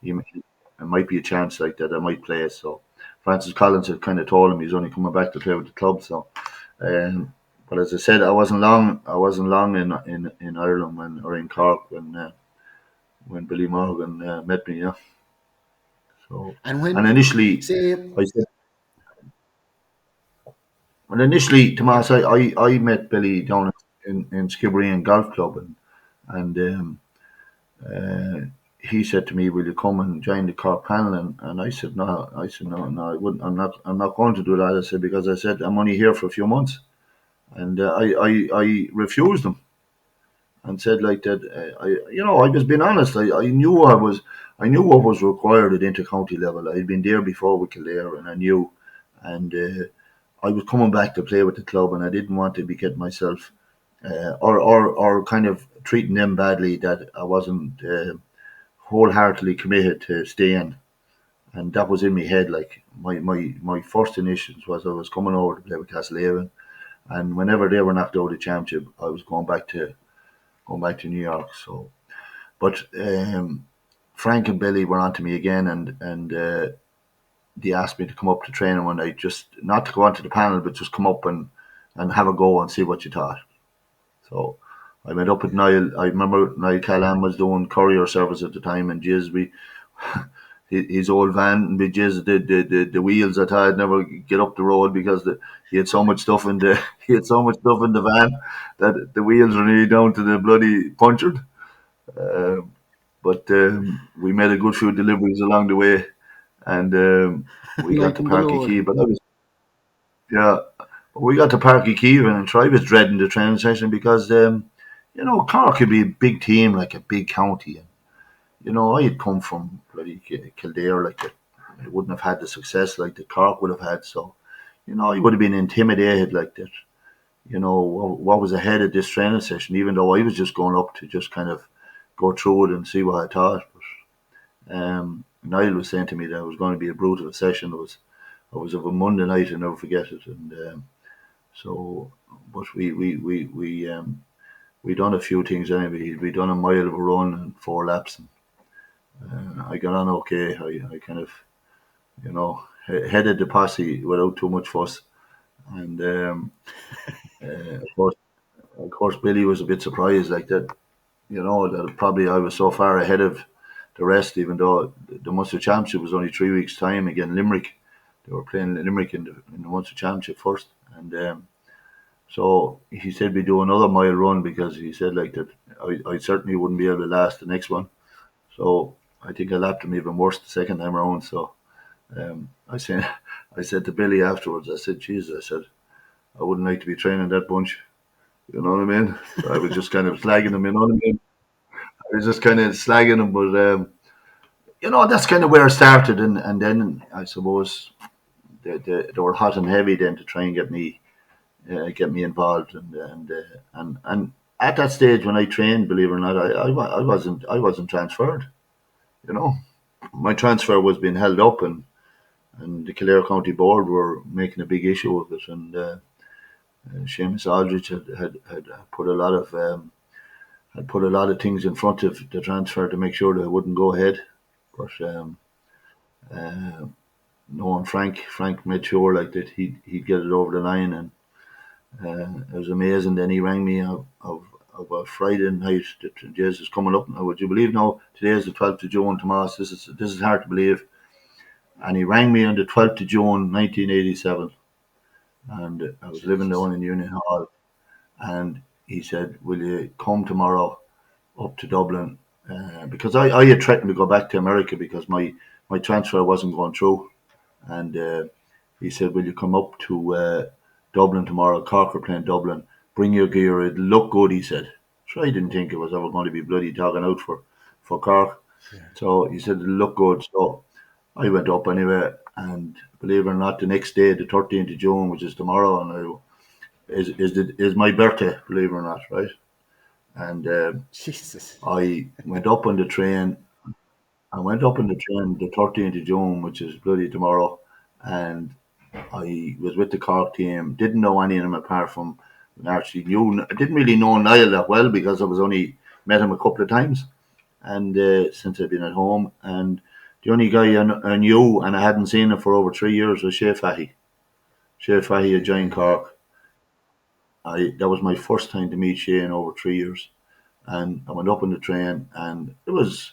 It might be a chance like that I might play. So Francis Collins had kind of told him he's only coming back to play with the club. So, but as I said, I wasn't long in Ireland or in Cork when Billy Morgan met me. Yeah. So And when, and initially, say, I said, well, initially, Tomas, I met Billy down in Skibbereen Golf Club, and he said to me, "Will you come and join the Cork panel?" And I said, "No." I said, "No, I wouldn't. I'm not going to do that." I said, because I said I'm only here for a few months, and I refused him and said like that. I was being honest. I knew what was required at intercounty level. I had been there before with Kildare, and I knew, and I was coming back to play with the club, and I didn't want to be getting myself or kind of treating them badly that I wasn't. Wholeheartedly committed to staying, and that was in my head. Like my first initials was I was coming over to play with Castlehaven, and whenever they were knocked out of the championship, I was going back to New York. So, but Frank and Billy were on to me again, and they asked me to come up to training one night, just not to go onto the panel, but just come up and have a go and see what you thought. So I went up with Niall. I remember Niall Callan was doing courier service at the time, and his old van, and the wheels. I thought I'd never get up the road because he had so much stuff in the van that the wheels were nearly down to the bloody punctured. But we made a good few deliveries along the way, and we got like to in Parky below. Key. But yeah, we got to Parky Key, and I was dreading the training session because Cork could be a big team, like a big county. And, I had come from bloody Kildare, like that. I wouldn't have had the success like the Cork would have had. So, I would have been intimidated like that. What was ahead of this training session, even though I was just going up to just kind of go through it and see what I thought. But Niall was saying to me that it was going to be a brutal session. It was of a Monday night, I'll never forget it. And so, but we done a few things anyway. We done a mile of a run and 4 laps. And I got on okay. I kind of, headed the posse without too much fuss. And of course, Billy was a bit surprised like that. That probably I was so far ahead of the rest, even though the Munster Championship was only 3 weeks' time again. Limerick, they were playing Limerick in the Munster Championship first, and so he said we do another mile run because he said like that I certainly wouldn't be able to last the next one. So I think I lapped him even worse the second time around. So I said to Billy afterwards, I said, Jesus, I said, I wouldn't like to be training that bunch. You know what I mean? So I was just kind of slagging him, you know what I mean? I was just kind of slagging him, but that's kind of where it started, and then I suppose they were hot and heavy then to try and get me involved, and at that stage when I trained, believe it or not, I wasn't transferred. My transfer was being held up, and the Kildare County Board were making a big issue of it, and Seamus Aldrich had put a lot of things in front of the transfer to make sure that it wouldn't go ahead. But knowing Frank made sure like that he'd get it over the line, and it was amazing. Then he rang me of a Friday night that Jesus is coming up. Now, would you believe now? Today is the 12th of June, Tomas. This is hard to believe. And he rang me on the 12th of June, 1987, and I was living down in Union Hall. And he said, "Will you come tomorrow up to Dublin?" Because I had threatened to go back to America because my transfer wasn't going through. And he said, "Will you come up to Dublin tomorrow? Cork are playing Dublin. Bring your gear. It'll look good," he said. So I didn't think it was ever going to be bloody talking out for Cork. Yeah. So he said, "It'll look good." So I went up anyway. And believe it or not, the next day, the 13th of June, which is tomorrow, and is my birthday, believe it or not, right? And Jesus. I went up on the train. I went up on the train the 13th of June, which is bloody tomorrow, and I was with the Cork team, didn't know any of them apart from actually I didn't really know Niall that well because I was only met him a couple of times, and since I'd been at home, and the only guy I knew and I hadn't seen him for over 3 years was Shea Fahy. Shea Fahy had joined Cork. That was my first time to meet Shea in over 3 years, and I went up on the train, and it was,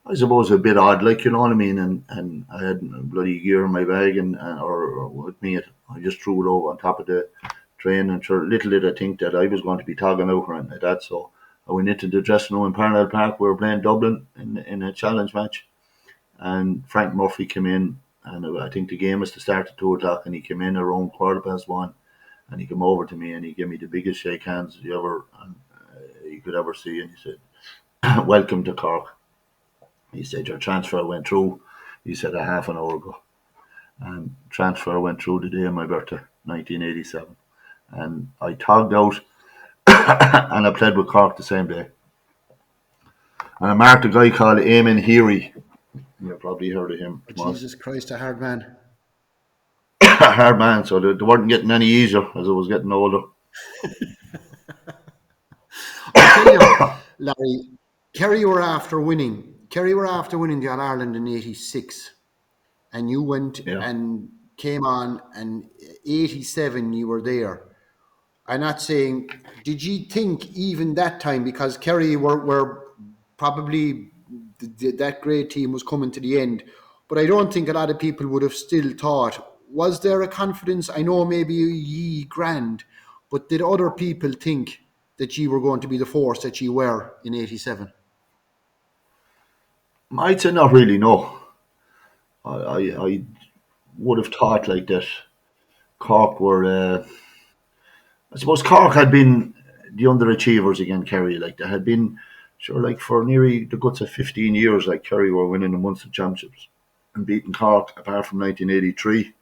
I suppose, a bit odd, like, you know what I mean. And I had bloody gear in my bag, or with me, I just threw it over on top of the train, and sure, little did I think that I was going to be togging out or anything like that. So I went into the dressing room in Parnell Park. We were playing Dublin in a challenge match, and Frank Murphy came in, and I think the game was to start at 2 o'clock, and he came in around 1:15, and he came over to me and he gave me the biggest shake hands you could ever see, and he said, "Welcome to Cork." He said, "Your transfer went through." He said a half an hour ago, and transfer went through the day of my birthday, 1987, and I togged out, and I played with Cork the same day. And I marked a guy called Eamon Heary. You've probably heard of him. Jesus Christ, a hard man. A hard man, so they weren't getting any easier as I was getting older. I'll tell you, Larry, Kerry were after winning. Kerry were after winning the All Ireland in '86, and you went and came on, and '87 you were there. I'm not saying, did you think even that time, because Kerry were probably that great team was coming to the end, but I don't think a lot of people would have still thought, was there a confidence? I know maybe ye grand, but did other people think that ye were going to be the force that ye were in '87? I'd say not really, no. I would have thought like that. Cork were, I suppose Cork had been the underachievers again, Kerry. Like, they had been, sure, like for nearly the guts of 15 years, like Kerry were winning the Munster Championships and beating Cork, apart from 1983,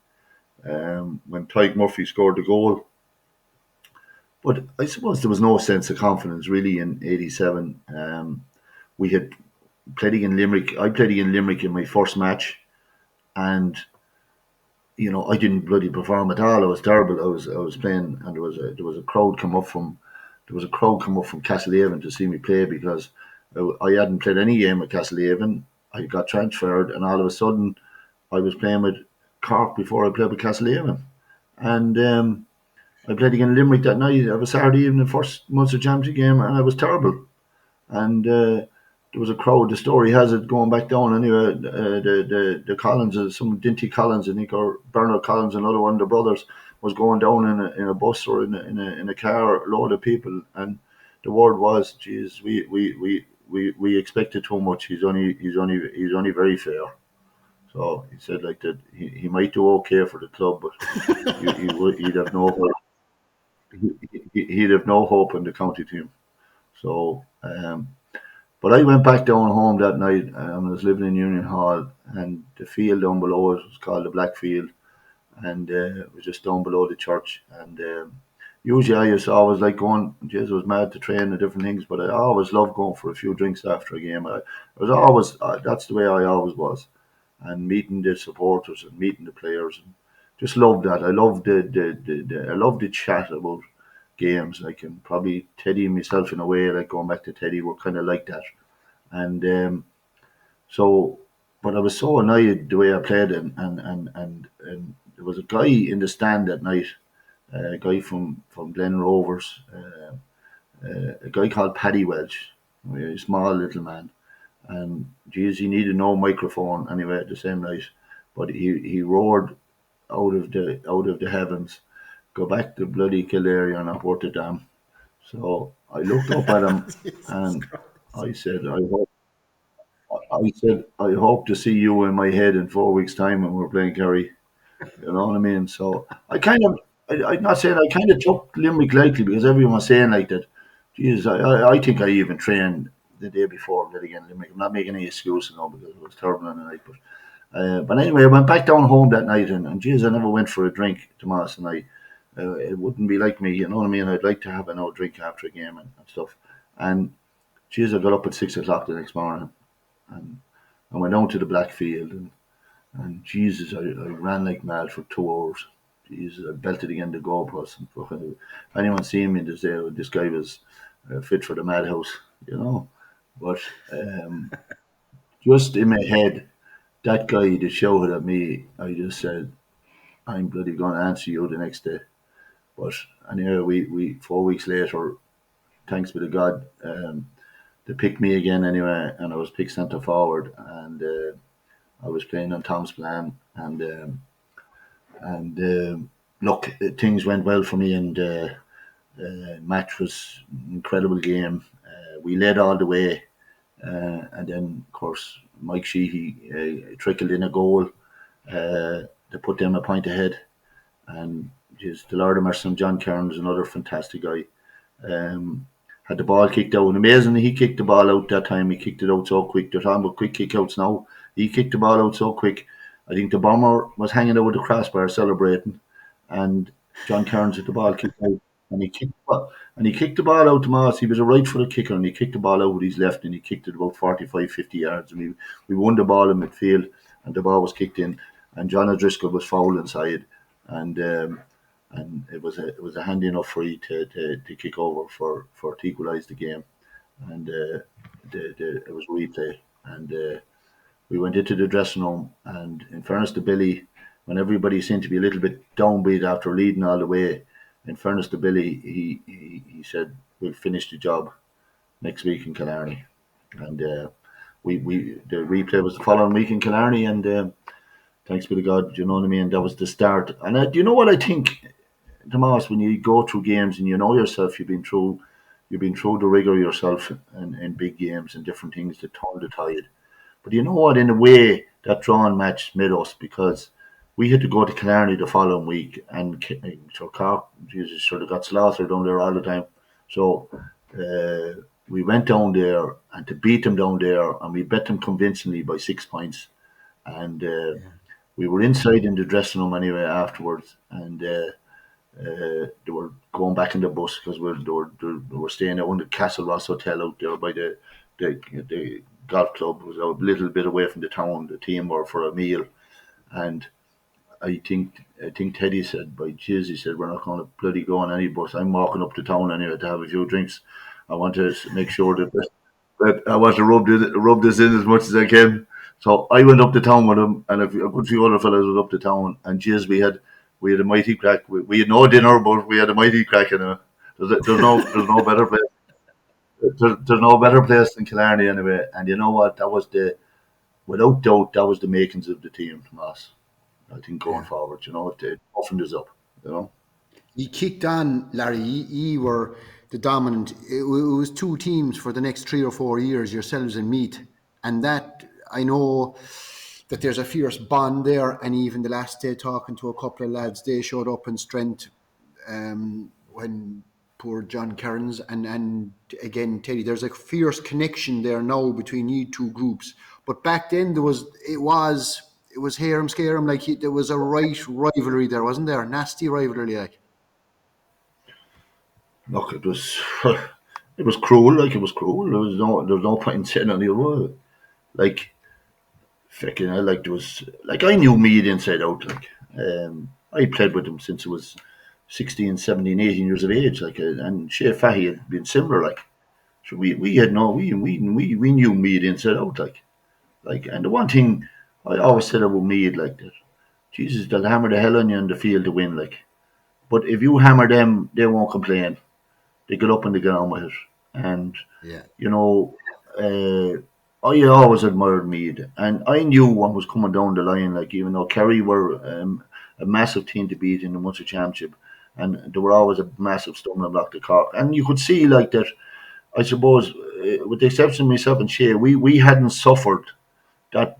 when Tyke Murphy scored the goal. But I suppose there was no sense of confidence really in '87. We had played against Limerick. I played against Limerick in my first match, and I didn't bloody perform at all. I was terrible. I was playing, and there was a crowd come up from Castlehaven to see me play because I hadn't played any game at Castlehaven. I got transferred, and all of a sudden, I was playing with Cork before I played with Castlehaven, and I played against Limerick that night. It was Saturday evening, first Munster Championship game, and I was terrible. And there was a crowd. The story has it going back down anyway. The Collins, some Dinty Collins, I think, or Bernard Collins, another one of the brothers, was going down in a bus or in a car, a load of people, and the word was, "Geez, we expected too much. He's only very fair." So he said like that he might do okay for the club, but he'd have no hope. He'd have no hope in the county team. So. But I went back down home that night. I was living in Union Hall, and the field down below us was called the Black Field, and it was just down below the church. And usually I used to always like going. Jesus, I was mad to train and different things, but I always loved going for a few drinks after a game. I was always that's the way I always was, and meeting the supporters and meeting the players, and just loved that. I loved I loved the chat about games. I can probably Teddy and myself in a way, like going back to Teddy, we're kind of like that. And so, but I was so annoyed the way I played, and there was a guy in the stand that night, a guy from Glen Rovers, a guy called Paddy Welch, a small little man, and geez, he needed no microphone anyway the same night, but he roared out of the heavens, "Go back to bloody Kildare, you're not worth a damn." So I looked up at him and I said, I hope to see you in my head in 4 weeks' time when we're playing Kerry. You know what I mean? So I'm not saying I kind of took Limerick lightly because everyone was saying like that. Jesus, I think I even trained the day before that again Limerick. I'm not making any excuses now because it was terrible on the night. But anyway, I went back down home that night, and geez, I never went for a drink, Tomas, and it wouldn't be like me, you know what I mean? I'd like to have an old drink after a game and stuff. And geez, I got up at 6 o'clock the next morning, and I went down to the Black Field, and Jesus, I ran like mad for 2 hours. he's belted again the goalpost. And fucking, anyone seeing me this day, this guy was fit for the madhouse, But just in my head, that guy that shouted at me, I just said, I'm bloody going to answer you the next day. But anyway, we 4 weeks later, thanks be to God, they picked me again anyway, and I was picked centre forward, and I was playing on Tom's plan, and look, things went well for me, and match was an incredible game. We led all the way, and then of course Mike Sheehy trickled in a goal to put them a point ahead, and the Lord of Mercy, John Cairns, another fantastic guy. Had the ball kicked out. And amazingly, he kicked the ball out that time. He kicked it out so quick. They're talking about quick kick-outs now. He kicked the ball out so quick. I think the bomber was hanging over the crossbar celebrating, and John Cairns had the ball kicked out. And he kicked the ball out to Moss. He was a right-footed kicker, and he kicked the ball out with his left, and he kicked it about 45, 50 yards. And we won the ball in midfield, and the ball was kicked in. And John O'Driscoll was fouled inside. And it was a handy enough free to kick over for to equalise the game, and it was replay, and we went into the dressing room, and in fairness to Billy, when everybody seemed to be a little bit downbeat after leading all the way, in fairness to Billy, he said we'll finish the job next week in Killarney, and we the replay was the following week in Killarney, and thanks be to God, you know what I mean. That was the start, and you know what I think. Tomas, when you go through games and you know yourself, you've been through the rigor yourself in big games and different things that turn the tide. But you know what? In a way, that drawn match made us, because we had to go to Killarney the following week, and so Cork, Jesus, sort of got slaughtered down there all the time. So we went down there and to beat them down there, and we bet them convincingly by 6 points. And we were inside in the dressing room anyway afterwards, and they were going back in the bus because they were staying out in the Castle Ross Hotel out there by the golf club. It was a little bit away from the town. The team were for a meal, and I think Teddy said, by Jizz, he said, we're not going to bloody go on any bus. I'm walking up to town anyway to have a few drinks. I want to make sure that I want to rub this in as much as I can. So I went up to town with him, and a good few other fellas went up to town, and Jizz, we had a mighty crack. We had no dinner, but we had a mighty crack in it. There's no better place. There's no better place than Killarney anyway. And you know what? That was without doubt, that was the makings of the team, Tomas. I think going forward, it toughened us up, You kicked on, Larry. You were the dominant. It was two teams for the next 3 or 4 years, yourselves and Meath. And that, I know that there's a fierce bond there, and even the last day talking to a couple of lads, they showed up in strength when poor John Cairns and again Teddy. There's a fierce connection there now between you two groups. But back then it was harem scarum, like there was a right rivalry there, wasn't there? A nasty rivalry, like. Look, it was cruel. Like, it was cruel. There was no point in saying any other. Like, fucking hell, like, there was, like, I knew Meath inside out. Like, I played with him since I was 16, 17, 18 years of age. Like, and Shea Fahy had been similar. Like, so we knew Meath inside out. Like, and the one thing I always said about Meath, like, that, Jesus, they'll hammer the hell on you in the field to win. Like, but if you hammer them, they won't complain. They get up and they get on with it. And I always admired Meath, and I knew what was coming down the line. Like, even though Kerry were a massive team to beat in the Munster Championship, and they were always a massive stumbling block to Cork. And you could see, like, that, I suppose, with the exception of myself and Shea, we hadn't suffered that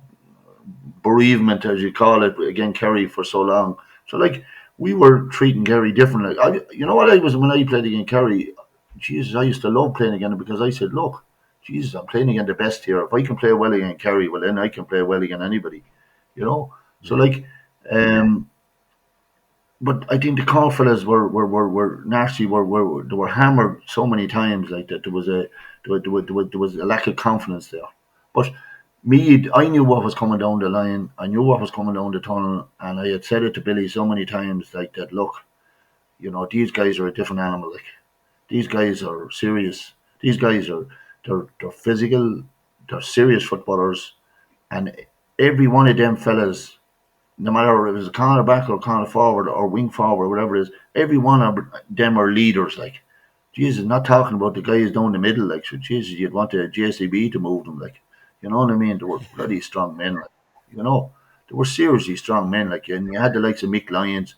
bereavement, as you call it, again, Kerry for so long. So, like, we were treating Kerry differently. You know what I was when I played against Kerry? Jesus, I used to love playing against him, because I said, look, Jesus, I'm playing against the best here. If I can play well against Kerry, well, then I can play well against anybody, So, like, but I think the Cork fellas were nasty. They were hammered so many times, like, that there was a lack of confidence there. But Meath, I knew what was coming down the line. I knew what was coming down the tunnel, and I had said it to Billy so many times, like that. Look, these guys are a different animal. Like these guys are serious. These guys are they're physical. They're serious footballers, and every one of them fellas, no matter if it's a corner back or corner forward or wing forward, whatever it is, every one of them are leaders. Like Jesus, not talking about the guys down the middle. Like so, Jesus, you'd want a JCB to move them. Like you know what I mean? They were bloody strong men. Like they were seriously strong men. Like and you had the likes of Mick Lyons,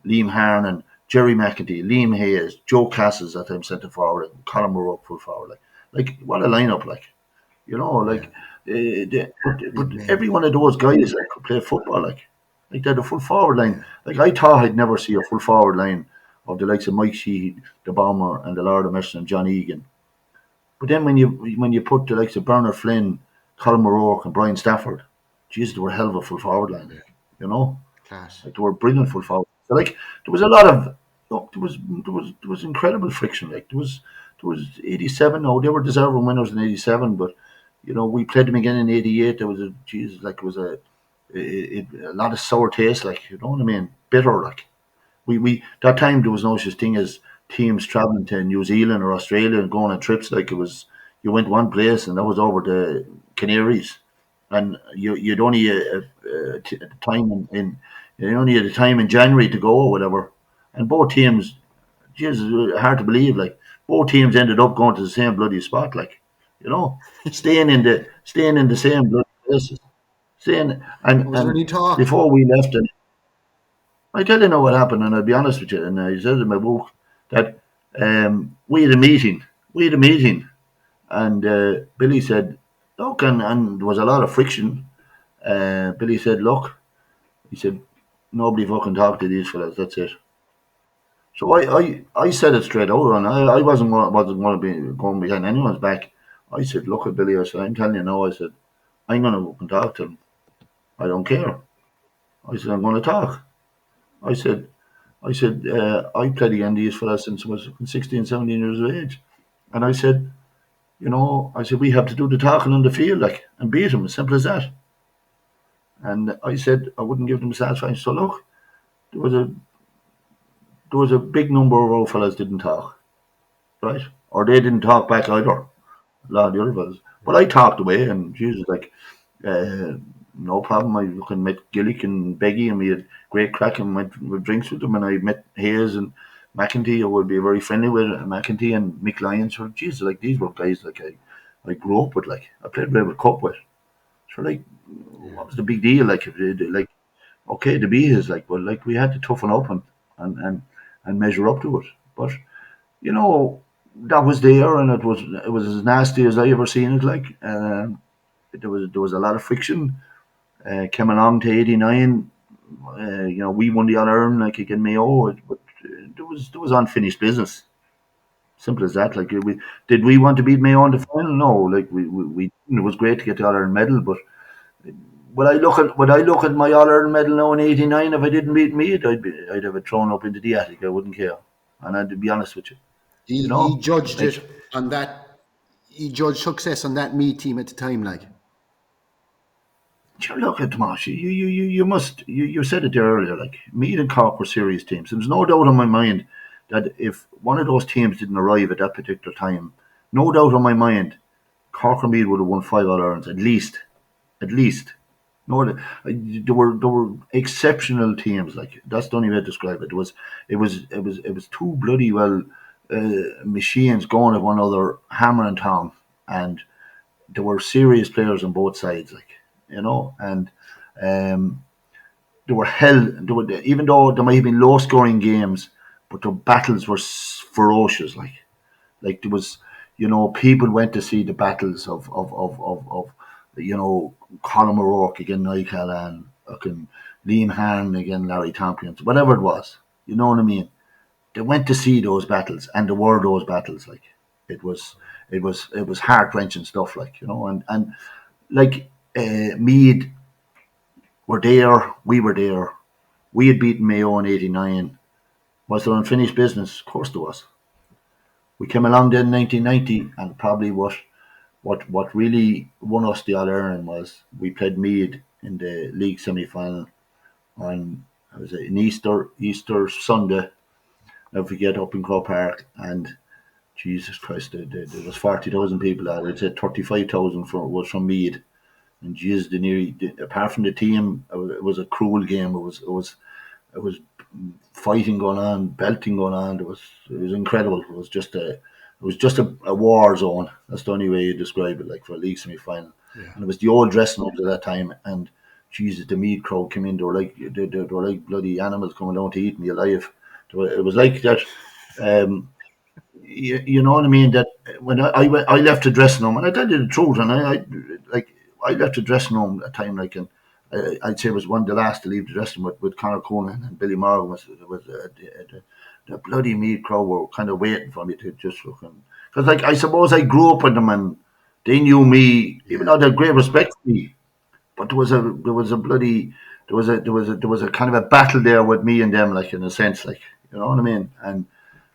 Liam Harnan, Jerry McEntee, Liam Hayes, Joe Cassis at time centre forward, and Colin Moore full forward. Like what a lineup! Like like. But every one of those guys like could play football. Like they're the full forward line. Like I thought I'd never see a full forward line of the likes of Mike Sheehy, the Bomber, and the Lord of Mercy and John Egan. But then when you put the likes of Bernard Flynn, Colin O'Rourke, and Brian Stafford, Jesus, they were a hell of a full forward line. Class. Like they were brilliant full forward. So like there was a lot of there was incredible friction. Like there was 87. No, they were deserving winners in 87, but we played them again in '88. There was it was a lot of sour taste, like you know what I mean, bitter. Like we that time there was no such thing as teams traveling to New Zealand or Australia and going on trips. Like it was, you went one place and that was over the Canaries, and you'd only time you only had a time in January to go or whatever, and both teams, Jesus, hard to believe, like both teams ended up going to the same bloody spot, like staying in the same bloody places. Saying Was there any and talk? before we left, and I tell you now what happened, and I'll be honest with you, and I said in my book that we had a meeting, and Billy said, look, and there was a lot of friction. Billy said, look, he said, nobody fucking talk to these fellas, that's it. So I said it straight out, and I wasn't going to be going behind anyone's back. I said, look at Billy, I said, I'm telling you now, I said, I'm going to fucking talk to him. I don't care. I said, I'm going to talk. I said, I played against these fellas since I was 16, 17 years of age. And I said, we have to do the talking on the field, like, and beat them, as simple as that. And I said, I wouldn't give them satisfaction. So look, there was a big number of our fellas didn't talk, right? Or they didn't talk back either. A lot of the other fellas. But I talked away, and Jesus, like, no problem. I fucking met Gaelic and Beggy, and we had great crack and went with drinks with them. And I met Hayes and McEntee. I would be very friendly with McEntee and Mick Lyons. So Jesus, like these were guys like I grew up with. Like I played Rivalry Cup with. So like, what was the big deal? Like if like okay, the B is like, but like we had to toughen up and measure up to it. But that was there, and it was as nasty as I ever seen it. Like there was a lot of friction. Came along to '89. We won the All Ireland like against Mayo, but there was unfinished business. Simple as that. Like did we want to beat Mayo in the final? No. Like we it was great to get the All Ireland medal, but would I look at my All Ireland medal now in '89 if I didn't beat Meath? I'd have it thrown up into the attic. I wouldn't care, and I'd be honest with you. He judged Like it on that. He judged success on that Meath team at the time, like. sure, look at Tomas. You said it there earlier. Like Meath and Cork were serious teams. There's no doubt in my mind that if one of those teams didn't arrive at that particular time, no doubt in my mind, Cork and Meath would have won 5 All Irelands at least. At least. No, there were exceptional teams. Like that's the only way to describe it. It was two bloody well machines going at one another, hammer and tong, and there were serious players on both sides. Like and they were hell. Even though there might have been low scoring games, but the battles were ferocious. Like there was, people went to see the battles of Colin O'Rourke against Nigel and fucking Liam Harn against Larry Tompkins, whatever it was. You know what I mean? They went to see those battles, and there were those battles. Like it was heart wrenching stuff. Like and like Meath were there, we were there. We had beaten Mayo in '89. Was there unfinished business? Of course there was. We came along then in 1990, and probably what what really won us the All Ireland was we played Meath in the league semi final on, was it an Easter Sunday. Never forget, up in Croke Park, and Jesus Christ, there was 40,000 people at it. I'd say 35,000 was from Meath. And Jesus, apart from the team, it was a cruel game. It was fighting going on, belting going on. It was incredible. It was just a war zone. That's the only way you describe it, like for a league semi final. Yeah. And it was the old dressing rooms at that time. And Jesus, the Meath crowd came in. They were like bloody animals coming down to eat me alive. It was like that. You know what I mean? That when I left the dressing room, and I tell you the truth, and I left the dressing room at a time like, and I'd say it was one of the last to leave the dressing room with Conor Conan and Billy Morgan. The bloody Meath crowd were kind of waiting for me to just fucking, because like I suppose I grew up with them and they knew me, even though they had great respect for me. But there was a kind of a battle there with me and them, like in a sense, like, you know what I mean? And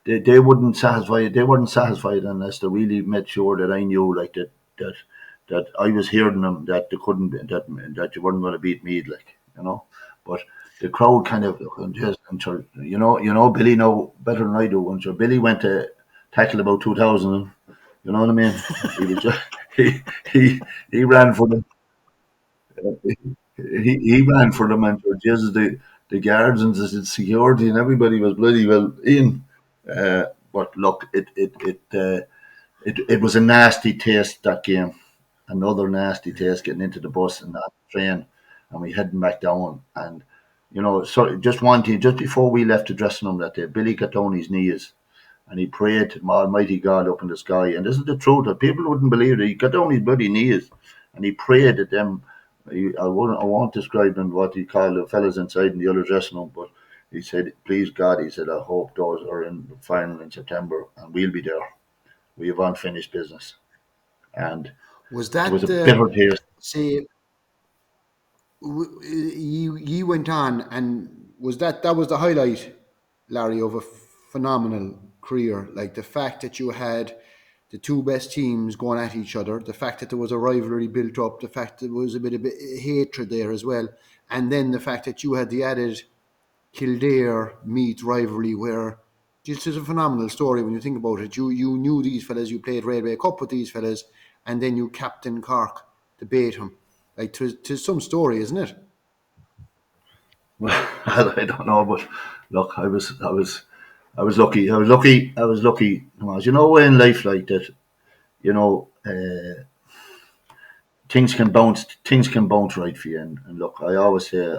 they weren't satisfied unless they really made sure that I knew, like, that I was hearing them, that they couldn't that you weren't going to beat Meath, like, you know. But the crowd kind of just, until you know Billy know better than I do. Until Billy went to tackle about 2,000, you know what I mean? He was just he ran for them. He ran for them, and for Jesus, the guards and the security and everybody was bloody well in. But look, it was a nasty taste, that game. Another nasty taste, getting into the bus and that train, and we heading back down. And so just one thing, just before we left the dressing room that day, Billy got down his knees and he prayed to Almighty God up in the sky. And this is the truth, that people wouldn't believe it. He got down his bloody knees and he prayed at them. I won't describe them what he called the fellas inside in the other dressing room, but he said, "Please God," he said, "I hope those are in the final in September and we'll be there. We have unfinished business." And Was it that was a bitter taste. say you went on, and that was the highlight, Larry, of a phenomenal career? Like the fact that you had the two best teams going at each other, the fact that there was a rivalry built up, the fact that there was a bit of hatred there as well, and then the fact that you had the added Kildare Meath rivalry, where this is a phenomenal story when you think about it. You knew these fellas, you played Railway Cup with these fellas, and then you captained Cork to beat them. Like, to some story, isn't it? Well, I don't know, but look, I was lucky. I was lucky. Tomas. You know, in life like that, things can bounce right for you. And look, I always say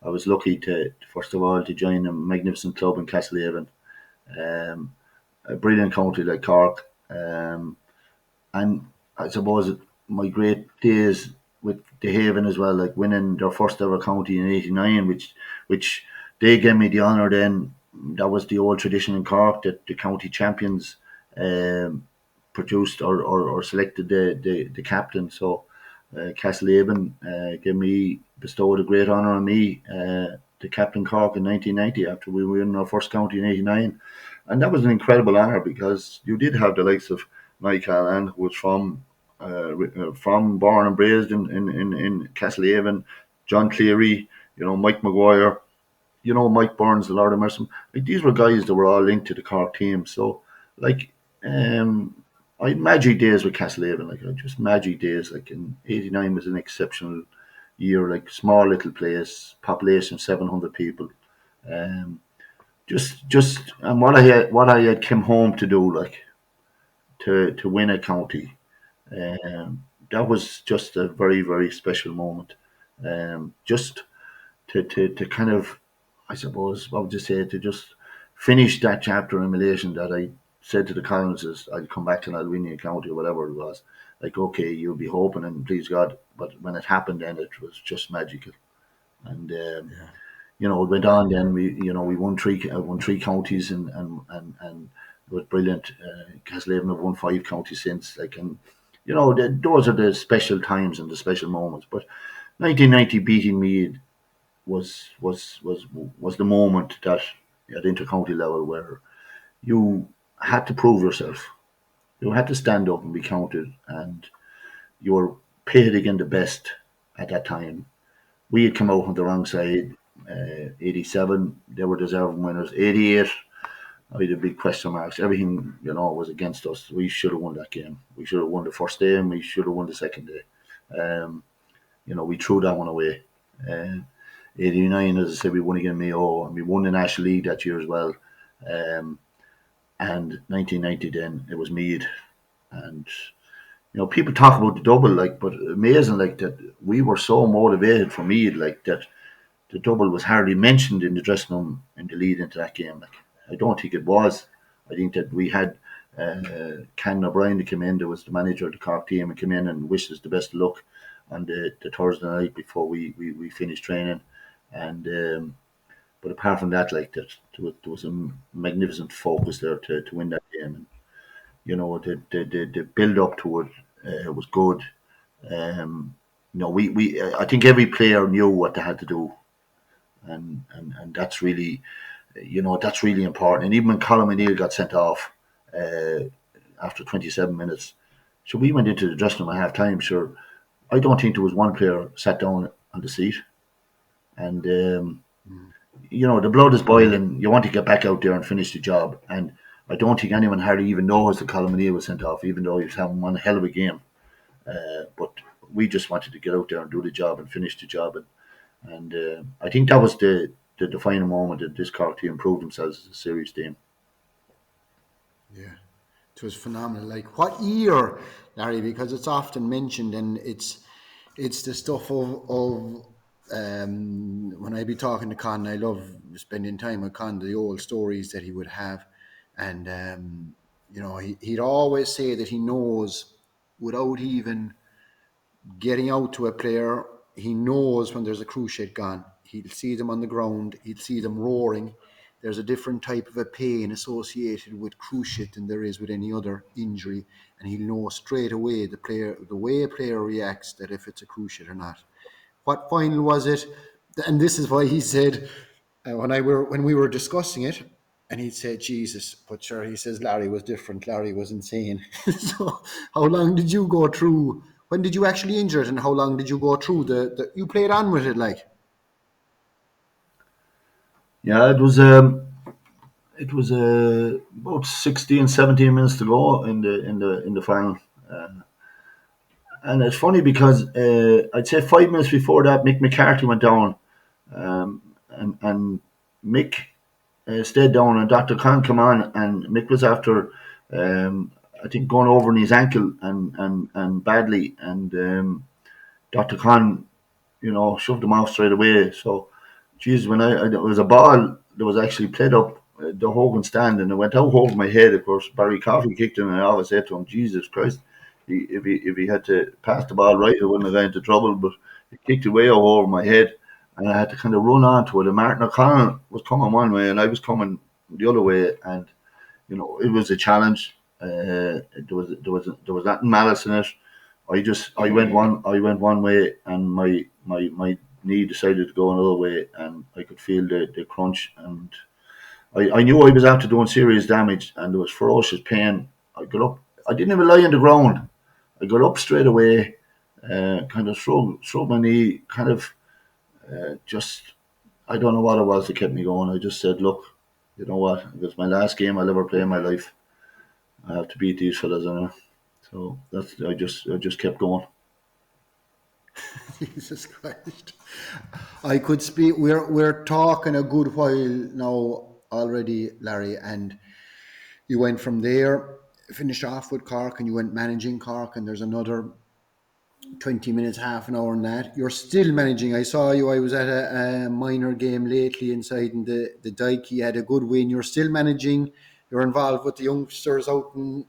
I was lucky to, first of all, to join a magnificent club in Castlehaven, a brilliant county like Cork, and I suppose my great days with the Haven as well, like winning their first ever county in '89, which they gave me the honour then. That was the old tradition in Cork, that the county champions produced or selected the captain. So Castlehaven bestowed a great honour on me to captain Cork in 1990 after we won our first county in '89. And that was an incredible honour because you did have the likes of Mike Allen, who was from born and raised in Castlehaven, John Cleary, Mike Maguire, Mike Burns, the Lord of Mercy. Like, these were guys that were all linked to the Cork team. So, like, I had magic days with Castlehaven. Like, just magic days. Like, in '89 was an exceptional year. Like, small little place, population of 700 people. Um, and what I had came home to do, like, to win a county. That was just a very, very special moment. Just to kind of, I suppose, what would you say, to just finish that chapter in relation that I said to the colonists, I'll come back and I'll win you a county or whatever it was. Like, okay, you'll be hoping and please God. But when it happened, then it was just magical. And, it went on then. We won three counties and it was brilliant. Castlehaven have won 5 counties since. Like, and those are the special times and the special moments. But 1990 beating Meath was the moment that at intercounty level where you had to prove yourself. You had to stand up and be counted, and you were pitted against the best at that time. We had come out on the wrong side. 87, they were deserving winners. 88, I had a big question marks. Everything, was against us. We should have won that game. We should have won the first day, and we should have won the second day. We threw that one away. 89, as I said, we won against Mayo, and we won the National League that year as well. And 1990, then it was Meath, and people talk about the double, but amazing, that we were so motivated for Meath, that the double was hardly mentioned in the dressing room in the lead into that game. I don't think it was. I think that we had Ken O'Brien to come in. There was the manager of the Cork team and come in and wished us the best of luck on the Thursday night before we finished training. And but apart from that, there was a magnificent focus there to win that game. And, the build up to it was good. I think every player knew what they had to do, and that's really, that's really important. And even when Colin O'Neill got sent off after 27 minutes, so we went into the dressing room at half time. Sure, I don't think there was one player sat down on the seat, and the blood is boiling. You want to get back out there and finish the job, and I don't think anyone hardly even knows that Colin O'Neill was sent off, even though he was having one hell of a game. But we just wanted to get out there and do the job and finish the job. And I think that was the defining moment that this Cork team proved themselves as a serious team. Yeah, it was phenomenal. What year, Larry? Because it's often mentioned, and it's the stuff of when I be talking to Con, I love spending time with Con, the old stories that he would have. And, he'd always say that he knows, without even getting out to a player, he knows when there's a cruciate gone. He'll see them on the ground. He'll see them roaring. There's a different type of a pain associated with cruciate than there is with any other injury. And he'll know straight away, the way a player reacts, that if it's a cruciate or not. What final was it? And this is why he said, when we were discussing it, and he'd say, Jesus, but sure, he says, Larry was different. Larry was insane. So how long did you go through? When did you actually injure it, and how long did you go through you played on with it Yeah, it was about 16, 17 minutes to go in the final. And it's funny because I'd say 5 minutes before that, Mick McCarthy went down, and Mick stayed down, and Dr. Khan came on, and Mick was after, I think, going over in his ankle and badly, and Dr. Khan, shoved him off straight away. So, geez, when there was a ball that was actually played up the Hogan stand, and it went out over my head. Of course, Barry Coffey kicked him, and I always said to him, Jesus Christ, if he had to pass the ball right, I wouldn't have got into trouble. But he kicked it way over my head, and I had to kind of run onto it. And Martin O'Connell was coming one way, and I was coming the other way, and it was a challenge. There was nothing malice in it. I went one way, and my knee decided to go another way, and I could feel the crunch, and I knew I was after doing serious damage, and there was ferocious pain. I got up. I didn't even lie on the ground. I got up straight away, kind of shrugged my knee, kind of just, I don't know what it was that kept me going. I just said, look, you know what? It's my last game I'll ever play in my life. I have to beat these fellas anyway. So I just kept going. Jesus Christ. I could speak. We're talking a good while now already, Larry, and you went from there, finished off with Cork, and you went managing Cork, and there's another 20 minutes, half an hour on that. You're still managing. I saw you. I was at a minor game lately inside in the Dyke. You had a good win. You're still managing. You're involved with the youngsters out in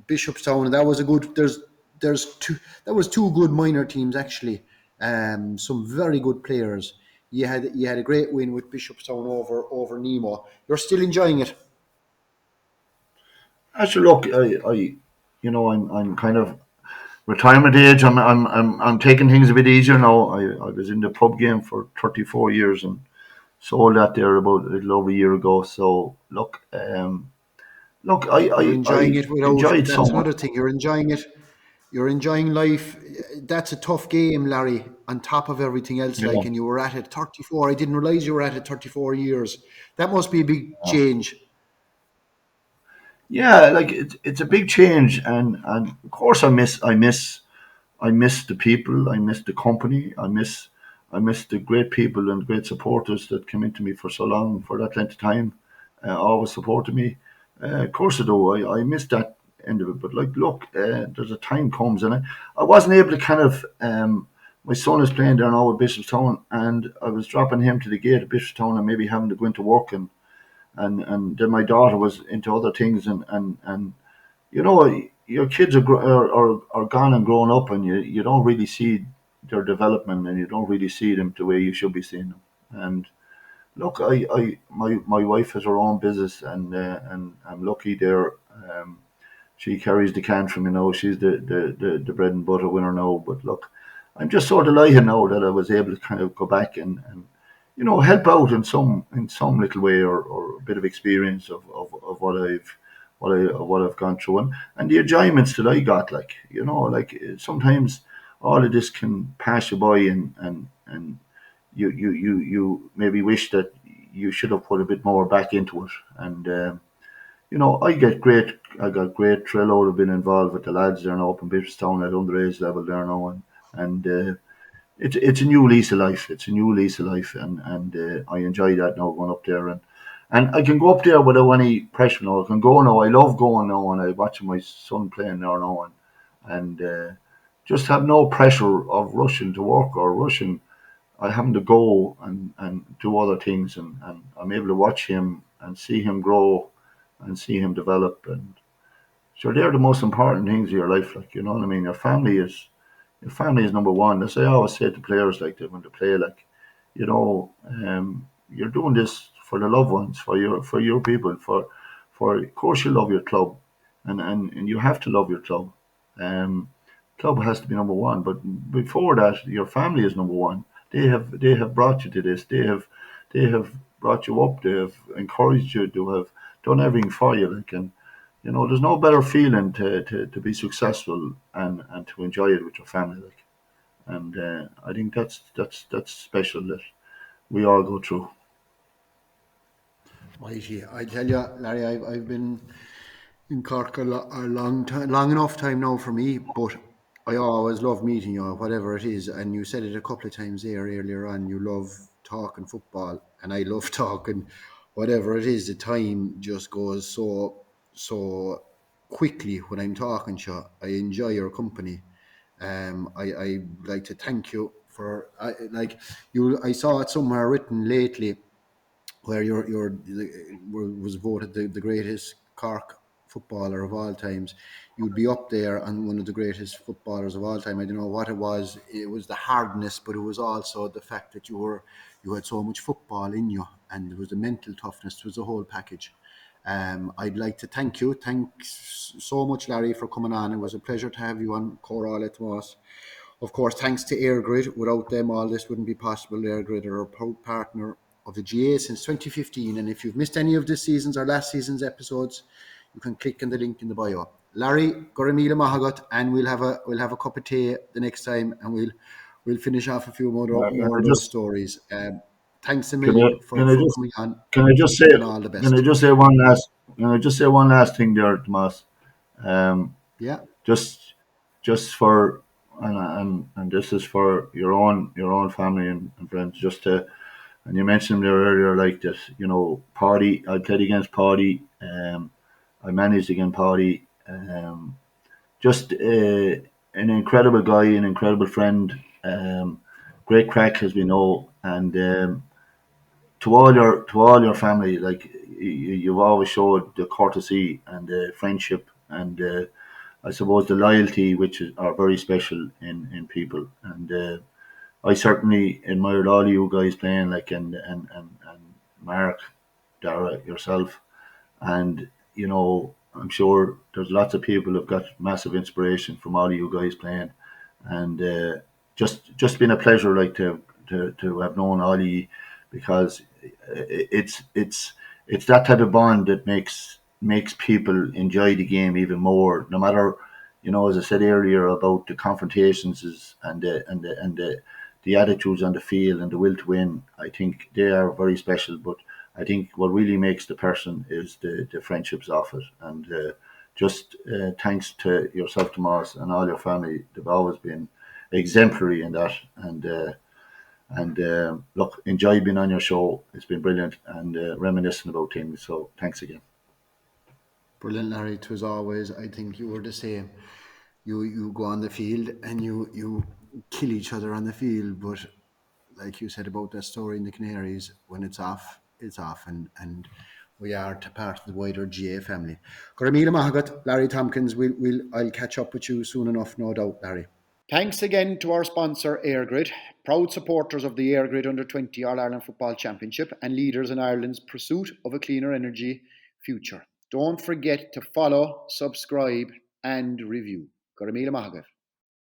Bishopstown, and that was a good. That was two good minor teams actually. Some very good players. You had a great win with Bishopstown over Nemo. You're still enjoying it. Actually, look, I'm kind of retirement age. I'm taking things a bit easier now. I was in the pub game for 34 years and sold that there about a little over a year ago. So look, look, You're enjoying I it without. enjoyed so That's much. another thing. You're enjoying it. You're enjoying life. That's a tough game, Larry. On top of everything else, Yeah. and you were at it 34. I didn't realize you were at it 34 years. That must be a big change. Yeah, like it's a big change, and of course I miss the people, I miss the company, I miss the great people and great supporters that came into me for so long, for that length of time, always supported me. Of course I do. I miss that end of it, but like, look, there's a time comes, and I wasn't able to kind of. My son is playing there now at Bishopstown, and I was dropping him to the gate at Bishopstown, and maybe having to go into work, and then my daughter was into other things, and you know, your kids are gone and grown up, and you don't really see their development, and you don't really see them the way you should be seeing them. And look, my wife has her own business, and I'm lucky there. She carries the can for me now. She's the bread and butter winner now. But look, I'm just so delighted now that I was able to kind of go back and help out in some little way, or a bit of experience of what I've gone through, and the enjoyments that I got, like sometimes all of this can pass you by, and you maybe wish that you should have put a bit more back into it. And I got great thrill out of being involved with the lads there now up in Bishopstown at underage level there now, and it's a new lease of life. It's a new lease of life, and I enjoy that now, going up there, and I can go up there without any pressure now. I can go now. I love going now, and I watching my son playing there now, and just have no pressure of rushing to work or rushing. I having to go and do other things, and I'm able to watch him and see him grow and see him develop. And so they're the most important things of your life, like, you know what I mean. Your family is number one. As I always say to players, like, that when they play, like, you're doing this for the loved ones, for your people, for of course you love your club, and you have to love your club. Um, Club has to be number one, but before that, your family is number one. They have brought you to this. They have brought you up. They have encouraged you. To have done everything for you. Like, and there's no better feeling to be successful and to enjoy it with your family. Like, and I think that's special that we all go through. Mighty. I tell you, Larry, I've been in Cork a long time, long enough time now for me, but I always love meeting you, whatever it is. And you said it a couple of times there earlier on. You love talking football, and I love talking whatever it is. The time just goes so quickly when I'm talking to you. I enjoy your company. I like to thank you for like you. I saw it somewhere written lately where was voted the greatest Cork footballer of all times. You'd be up there and one of the greatest footballers of all time. I don't know what it was. It was the hardness, but it was also the fact that you had so much football in you, and there was the mental toughness. It was the whole package. I'd like to thank you. Thanks so much, Larry, for coming on. It was a pleasure to have you on Comhrá Le Tomás. Of course, thanks to EIRGRID. Without them, all this wouldn't be possible. EIRGRID are a proud partner of the GA since 2015. And if you've missed any of this season's or last season's episodes, you can click on the link in the bio. Larry, Goramila Mahagot, and we'll have a cup of tea the next time, and we'll finish off a few more of those stories. Thanks a Can I, million for coming on, can I just say and all the can I best. just say one last can I just say one last thing there, Tomas? Um, Yeah. just for and this is for your own family and friends. Just to and you mentioned there earlier, like this, Paddy. I played against Paddy. I managed against Paddy. Just an incredible guy, an incredible friend. Great crack, as we know, and to all your family, like, you've always showed the courtesy and the friendship, and I suppose the loyalty, which are very special in people. And I certainly admired all you guys playing, like, and Mark, Dara, yourself, and I'm sure there's lots of people who've got massive inspiration from all of you guys playing, and just been a pleasure, like, to have known Ollie, because it's that type of bond that makes makes people enjoy the game even more. No matter, as I said earlier about the confrontations and the attitudes on the field and the will to win. I think they are very special. But I think what really makes the person is the friendships of it. And just thanks to yourself, Tomas, and all your family. They've always been exemplary in that. And look, enjoy being on your show. It's been brilliant and reminiscing about things. So thanks again. Brilliant, Larry. It was always, I think you were the same. You go on the field and you kill each other on the field, but like you said about that story in the Canaries, when it's off, and we are part of the wider GA family. Garamila Mahagat, Larry Tompkins. I'll catch up with you soon enough, no doubt, Larry. Thanks again to our sponsor, EIRGRID, proud supporters of the EIRGRID Under-20 All-Ireland Football Championship and leaders in Ireland's pursuit of a cleaner energy future. Don't forget to follow, subscribe and review. Garamila Mahagat.